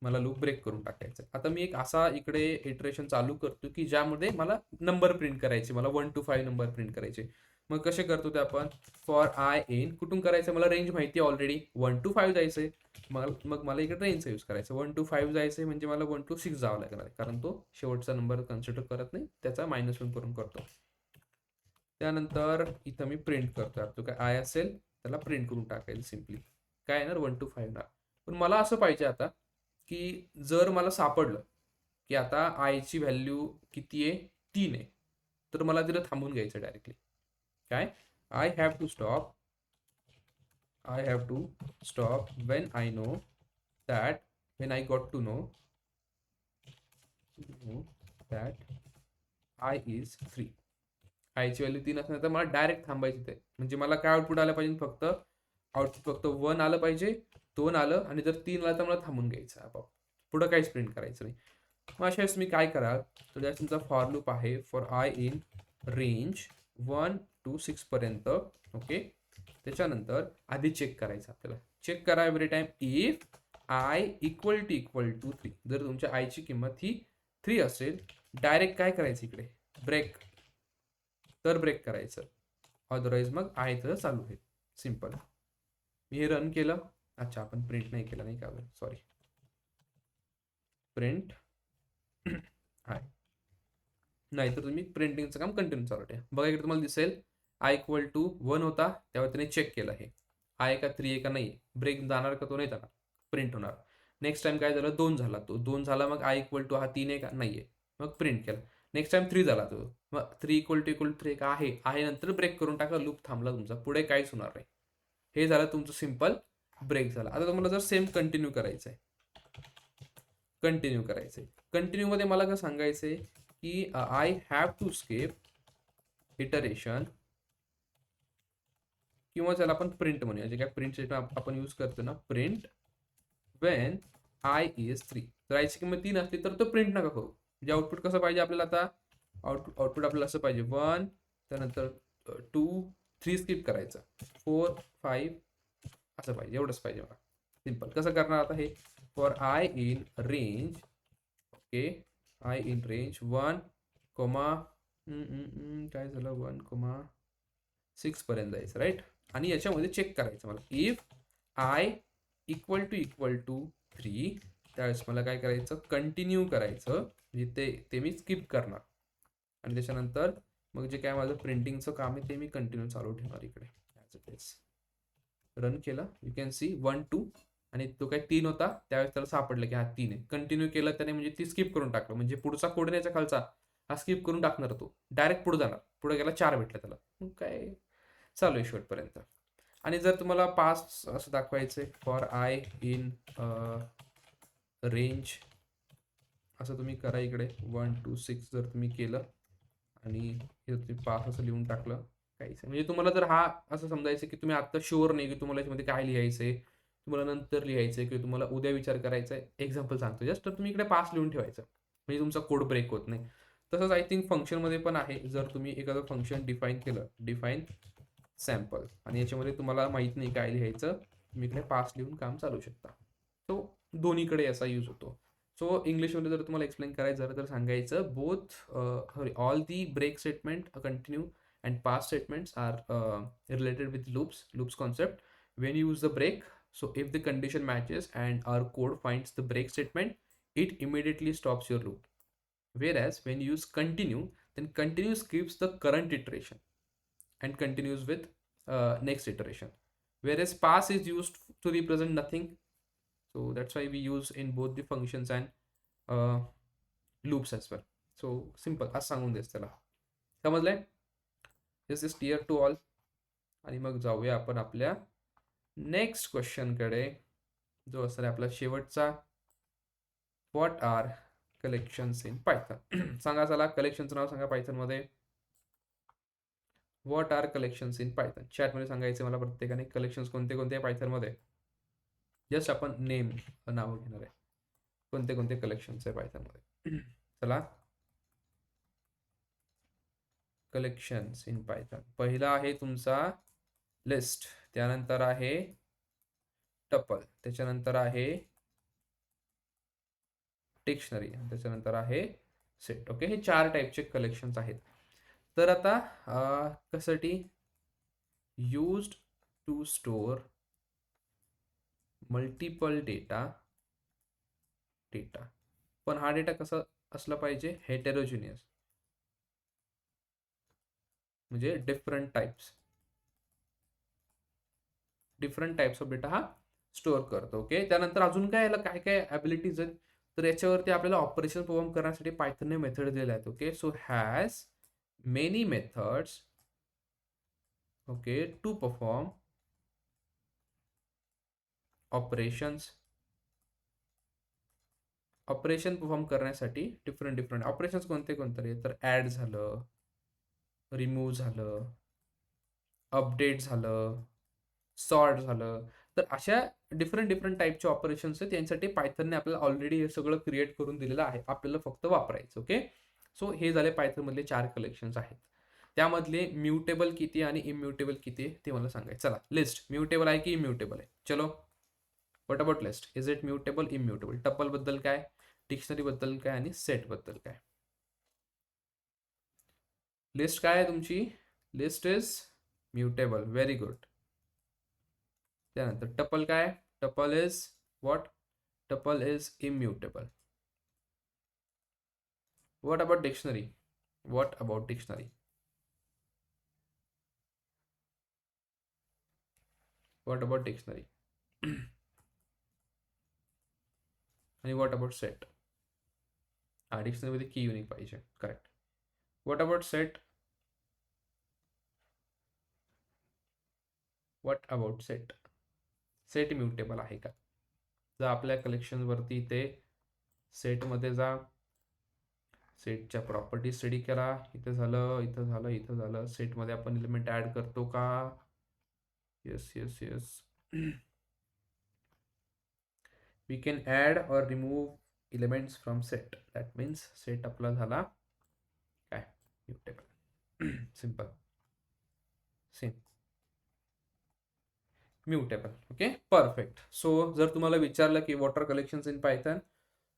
मला लूप ब्रेक करून टाकायचं. आता मी एक असा इकडे इटरेशन चालू करतो की ज्यामध्ये मला नंबर प्रिंट करायचे, मला 1 to 5 नंबर प्रिंट करायचे. मग कसे करतो ते आपण? फॉर आय इन कुठून करायचं? मला रेंज माहिती आहे ऑलरेडी. 1 to 5 जायचंय. मग मला इकडे रेंजचा यूज करायचा. 1 to 5 जायचंय म्हणजे मला 1 to 6 जावं लागणार आहे, कारण तो शेवटचा नंबर कन्सिडर करत नाही, त्याचा -1 करून करतो. त्यानंतर इथं मी प्रिंट करतो. तो काय आय असेल त्याला प्रिंट करून टाकायचं सिम्पली. काय येणार? 1 to 5 येणार. पण मला असं पाहिजे आता की जर मला सापडलं की आता आयची व्हॅल्यू किती आहे? 3 आहे. तर मला तिला थांबून घ्यायचं डायरेक्टली. काय? I have to stop when I know that when I got to know that I is 3. आयची व्हॅल्यू 3 असणार तर मला डायरेक्ट थांबायची ते. म्हणजे मला काय आउटपुट आलं पाहिजे? फक्त 1 आलं पाहिजे, 2 आलं आणि जर 3 आलं तर मला थांबून घ्यायचं आपोआप. पुढं काहीच प्रिंट करायचं नाही. मग अशा वेळेस मी काय कराल? तर ज्यावेळेस तुमचा फॉर लूप आहे for I in range 1 to 6 पर्यंत. ओके. त्याच्यानंतर आधी चेक करायचं आपल्याला. चेक करा every time if I equal to 3. जर तुमच्या आयची किंमत ही 3 असेल, डायरेक्ट काय करायचं? इकडे ब्रेक करायचं. अदरवाईज मग आहे तर चालू आहे. सिम्पल. मी हे रन केलं. अच्छा, आपण प्रिंट नाही केलं नाही का, सॉरी. प्रिंट आहे, नाही तर तुम्ही प्रिंटिंगचं काम कंटिन्यू चालू ठेवा. बघा इकडे तुम्हाला दिसेल I=1 होता, त्यावर त्याने चेक केलं हे आहे का 3 आहे का नाही, ब्रेक जाणार का तो नाही जाणार, प्रिंट होणार. नेक्स्ट टाइम काय झालं, 2 झाला, तो 2 झाला, मग I=, हा 3 आहे का नाही आहे, मग प्रिंट केला. नेक्स्ट टाइम 3 झाला, तो मग 3=3 का आहे नंतर ब्रेक करून टाका, लूप थांबला तुमचा, पुढे काहीच होणार नाही. हे झालं तुमचं सिम्पल ब्रेक झाला. आता तुम्हाला जर सेम कंटिन्यू करायचं आहे, कंटिन्यू मध्ये मला काय सांगायचंय की I have to skip iteration, किंवा त्याला आपण प्रिंट म्हणूया, जे काय प्रिंट स्टेटमेंट आपण यूज करतो ना, प्रिंट वेन I=3. जर आयची किंमत 3 असली तर तो प्रिंट नका करू. म्हणजे आउटपुट कसं पाहिजे आपल्याला, आता आउटपुट आपल्याला असं पाहिजे 1, त्यानंतर 2, 3 स्किप करायचं, 4, 5 असं पाहिजे, एवढंच पाहिजे मला. सिम्पल. कसं करणार आता हे, for I in range, okay, I in range 1, काय झालं, 1,6 पर्यंत जायचं, राईट. आणि याच्यामध्ये चेक करायचं मला, इफ I== 3, त्यावेळेस मला काय करायचं, कंटिन्यू करायचं, म्हणजे ते मी स्किप करणार. आणि त्याच्यानंतर मग जे काय माझं प्रिंटिंगचं काम आहे ते मी कंटिन्यू चालू ठेवणार इकडे. रन केलं, यू कॅन सी 1, 2, आणि तो काय 3 होता, त्यावेळेस त्याला सापडलं की हा 3 आहे. कंटिन्यू केलं त्याने, म्हणजे ती स्किप करून टाकलं, म्हणजे पुढचा कोड नाही याच्या खालचा, हा स्किप करून टाकणार, तो डायरेक्ट पुढे जाणार, पुढे गेला 4 भेटलं त्याला, मग काय चालू आहे शेवटपर्यंत. आणि जर तुम्हाला 5 असं दाखवायचंय, फॉर I in रेंज, असं तुम्ही करा इकडे 1 to 6 जर तुम्ही केलं, आणि हे तुम्ही 5 असं लिहून टाकलं, काहीच. म्हणजे तुम्हाला जर हा असं समजायचं की तुम्ही आता शुअर नाही की तुम्हाला याच्यामध्ये काय लिहायचंय, तुम्हाला नंतर लिहायचंय किंवा तुम्हाला उद्या विचार करायचा आहे, एक्झाम्पल सांगतो जस्ट, तर तुम्ही इकडे 5 लिहून ठेवायचं, म्हणजे तुमचा कोड ब्रेक होत नाही. तसंच आय थिंक फंक्शनमध्ये पण आहे. जर तुम्ही एखादं फंक्शन डिफाईन केलं, डिफाईन सॅम्पल, आणि याच्यामध्ये तुम्हाला माहित नाही काय लिहायचं, तुम्ही इकडे 5 लिहून काम चालू शकता. तो दोन्हीकडे असा यूज होतो. सो इंग्लिशमध्ये जर तुम्हाला एक्सप्लेन करायचं झालं तर सांगायचं, both all the break statement continue and past statements are related with loops concept. When you use the break, so if the condition matches and our code finds the break statement, it immediately stops your loop. Whereas when you use continue, then continue skips the current iteration and continues with next iteration. Whereas pass is used to represent nothing, so that's why we use in both the functions and loops as well. So simple, आज सांगून देस त्याला, समजलंय. दिस is clear to all. आणि मग जाऊया आपण आपल्या next क्वेश्चनकडे, जो असणार आपला शेवटचा. What are collections in Python. सांगा चला, कलेक्शनचं नाव सांगा पायथनमध्ये. What are collections in Python. चॅटमध्ये सांगायचं मला प्रत्येकाने, कलेक्शन्स कोणते कोणते आहे पायथनमध्ये. जस्ट आपण नेम नाव घेणार आहे, कोणते कोणते कलेक्शन्स आहे पायथनमध्ये. चला, कलेक्शन्स इन पायथन. पहिला आहे तुमचा लिस्ट, त्यानंतर आहे टपल, त्याच्यानंतर आहे डिक्शनरी, त्याच्यानंतर आहे सेट. ओके, हे 4 टाईपचे कलेक्शन्स आहेत. तर आता कशासाठी, used to store multiple data. पण हा डेटा कसा असला पाहिजे, हेटेरोजिनियस, म्हणजे डिफरंट टाइप्स ऑफ डेटा हा स्टोअर करतो. ओके, त्यानंतर अजून काय, याला काय काय ॲबिलिटीज आहेत, तर याच्यावरती आपल्याला ऑपरेशन परफॉर्म करण्यासाठी पायथनने मेथड दिलेल्या आहेत. Okay, so has many methods, okay, to perform operations. Operation perform करण्यासाठी डिफरंट ऑपरेशन्स कोणते कोणते, तर ॲड झालं, रिमूव्ह झालं, अपडेट झालं, सॉर्ट झालं. तर अशा डिफरंट टाईपचे ऑपरेशन्स आहेत, यांसाठी पायथनने आपल्याला ऑलरेडी हे सगळं क्रिएट करून दिलेलं आहे, आपल्याला फक्त वापरायचं. ओके, सो हे झाले पायथनमधले 4 कलेक्शन्स आहेत. त्यामधले म्युटेबल किती आणि इम्युटेबल किती ते मला सांगायचं. चला, लिस्ट म्युटेबल आहे की इम्युटेबल आहे. चलो, what about list, is it mutable, immutable. Tuple बद्दल काय, डिक्शनरी बद्दल काय, आणि सेट बद्दल काय. लिस्ट काय आहे तुमची, list is mutable, very good. त्यानंतर टपल काय? Tuple is what? Tuple is immutable. What about dictionary? What about dictionary? What about dictionary? आणि व्हॉट अबाउट सेट? हा, डिक्शनरीमध्ये की युनिक पाहिजे, correct. What about set? What about set? Set mutable आहे का? जर आपल्या कलेक्शनवरती ते सेटमध्ये जा, सेटच्या प्रॉपर्टी स्टडी करा. इथं झालं, इथं झालं, इथं झालं. सेटमध्ये आपण एलिमेंट ऍड करतो का? Yes yes yes. We can add और remove elements from set. That means set आपला झाला काय? Mutable. Simple. Same. Mutable. Okay, perfect. So जर तुम्हाला विचारलं की what are collections in Python,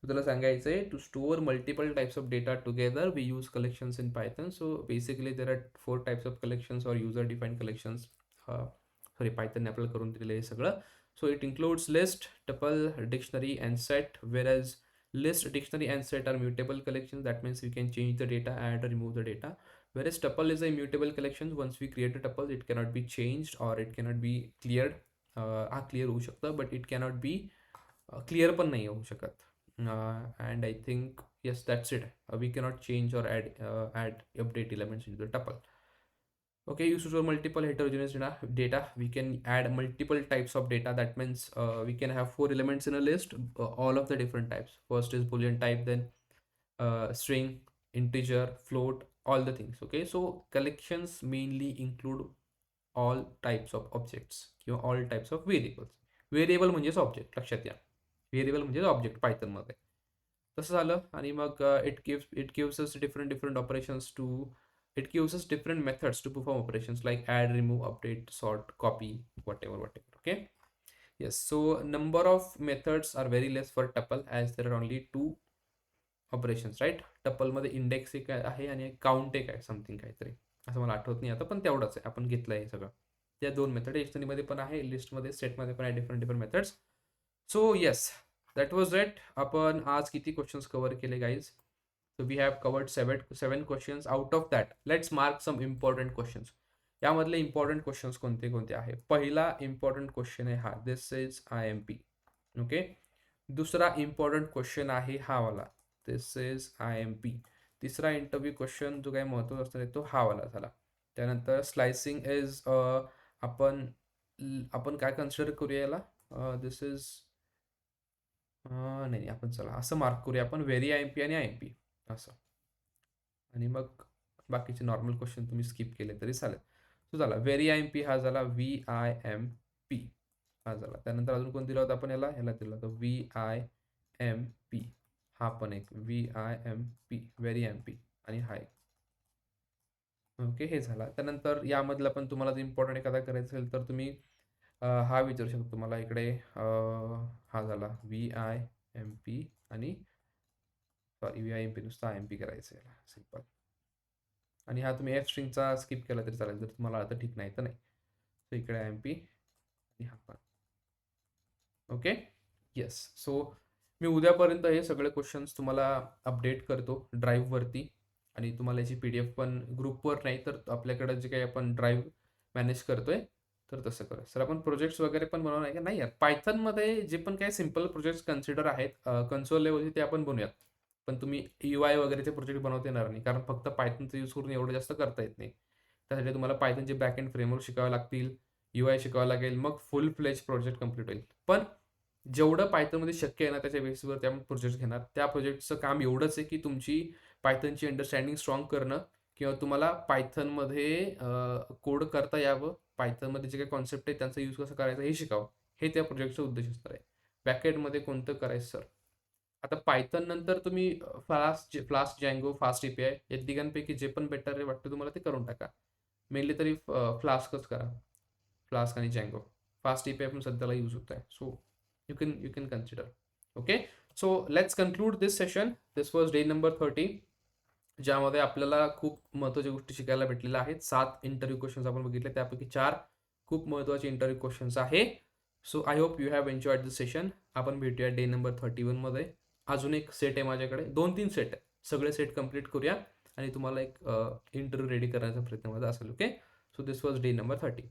तुला सांगायचं आहे to store multiple types of data together we use collections in Python. So basically there are 4 types of collections और user defined collections. Sorry, पायथनने आपल्याला करून दिलेलं आहे सगळं. So it includes list, tuple, dictionary and set. Whereas list, dictionary and set are mutable collections. That means we can change the data, add or remove the data. Whereas tuple is a immutable collection. Once we create a tuple, it cannot be changed or it cannot be cleared. हा clear होऊ शकतं, but it cannot be clear पण नाही होऊ शकत. And I think yes, that's it. We cannot change or add update elements into the tuple. Okay, you store multiple heterogeneous data. We can add multiple types of data. That means we can have 4 elements in a list, all of the different types. First is boolean type, then string, integer, float, all the things. Okay, so collections mainly include all types of objects किंवा all types of variables. Variable म्हणजेच object, लक्षात घ्या. Variable म्हणजेच object पायथनमध्ये. तसं झालं. आणि मग it gives us different operations to it gives us different methods to perform operations like add, remove, update, sort, copy, whatever. Okay, yes. So number of methods are very less for tuple as there are only 2 operations, right? tuple मध्ये index एक आहे आणि count एक आहे, something काहीतरी, असं मला आठवत नाही आता, पण तेवढंच आहे. आपण घेतलं आहे सगळं. त्या 2 मेथड डिक्शनरीमध्ये पण आहे, लिस्टमध्ये, सेटमध्ये पण आहे, different methods. So yes, that was it. आपण आज किती क्वेश्चन्स कव्हर केले guys? So we have covered seven questions. Out of that, let's mark some important questions. यामधले इम्पॉर्टंट क्वेश्चन्स कोणते कोणते आहे? पहिला इम्पॉर्टंट क्वेश्चन आहे हा, दिस इज IMP. ओके. दुसरा इम्पॉर्टंट क्वेश्चन आहे हा वाला, दिस इज IMP. तिसरा इंटरव्ह्यू क्वेश्चन जो काही महत्त्वाचा असणार तो हा वाला झाला. त्यानंतर स्लायसिंग इज आपण काय कन्सिडर करूया याला? दिस इज नाही, आपण चला असं मार्क करूया आपण, व्हेरी IMP आणि IMP असं. आणि मग बाकीचे नॉर्मल क्वेश्चन तुम्ही स्किप केले तरी चालेल. तो झाला व्हेरी IMP, हा झाला VIMP, हा झाला. त्यानंतर अजून कोण दिला होता आपण? याला दिला होता VIMP, हा पण एक VIMP, व्हेरी IMP आणि हा एक. ओके, हे झाला. त्यानंतर यामधला पण तुम्हाला इम्पॉर्टंट एखादा करायचं असेल तर तुम्ही हा विचारू शकतो. तुम्हाला इकडे हा झाला VIMP आणि सॉरी VIMP, नुसता IMP करायचं याला, सिम्पल. आणि हा तुम्ही F स्ट्रिंगचा स्किप केला तरी चालेल, जर तुम्हाला आता ठीक नाही तर नाही. सो इकडे IMP आणि हा पण. Okay, yes. सो मी उद्यापर्यंत हे सगळे क्वेश्चन्स तुम्हाला अपडेट करतो ड्राईव्हवरती, आणि तुम्हाला याची PDF पण ग्रुपवर नाही तर आपल्याकडे जे काही आपण ड्राईव्ह मॅनेज करतोय तर तसं करा. सर आपण प्रोजेक्ट्स वगैरे पण बनवणार आहे का? नाही यार, पायथनमध्ये जे पण काही सिम्पल प्रोजेक्ट्स कन्सिडर आहेत कन्सोल लेवलचे ते आपण बनवूयात. पण तुम्ही UI वगैरेचे प्रोजेक्ट बनवता येणार नाही, कारण फक्त पायथनचा यूज करून एवढं जास्त करता येत नाही. त्यासाठी तुम्हाला पायथनचे बॅकएंड फ्रेमवर्क शिकावे लागतील, UI शिकावं लागेल, मग फुल फ्लेज प्रोजेक्ट कम्प्लीट होईल. पण जेवढं पायथनमध्ये शक्य आहे ना त्याच्या बेसिसवर आपण प्रोजेक्ट घेणार. त्या प्रोजेक्टचं काम एवढंच आहे की तुमची पायथनची अंडरस्टँडिंग स्ट्रॉंग करणं, किंवा तुम्हाला पायथनमध्ये कोड करता यावं, पायथनमध्ये जे काही कॉन्सेप्ट आहे त्यांचा यूज कसं करायचा हे शिकावं, हे त्या प्रोजेक्टचा उद्देश असणार आहे. बॅकएंडमध्ये कोणतं करायचं सर? आता पायथन नंतर तुम्ही फ्लास्क, जँगो, फास्ट API या तिघांपैकी जे पण बेटर वाटतं तुम्हाला ते करून टाका. मेनली तरी फ्लास्कच करा, फ्लास्क आणि जँगो. फास्ट API पण सध्याला यूज होत आहे. So you can consider. Okay, so let's conclude this session. This was day number 30. ज्यामध्ये आपल्याला खूप महत्त्वाच्या गोष्टी शिकायला भेटलेल्या आहेत. 7 इंटरव्ह्यू क्वेश्चन्स आपण बघितले, त्यापैकी 4 खूप महत्त्वाचे इंटरव्ह्यू क्वेश्चन्स आहे. So I hope you have enjoyed this session. आपण भेटूया डे नंबर 31 मध्ये. अजून एक सेट आहे माझ्याकडे, 2-3 सेट आहे. सगळे सेट कंप्लीट करूया आणि तुम्हाला एक इंटरव्ह्यू रेडी करण्याचा प्रयत्न माझा असेल. Okay, so this was day number 30.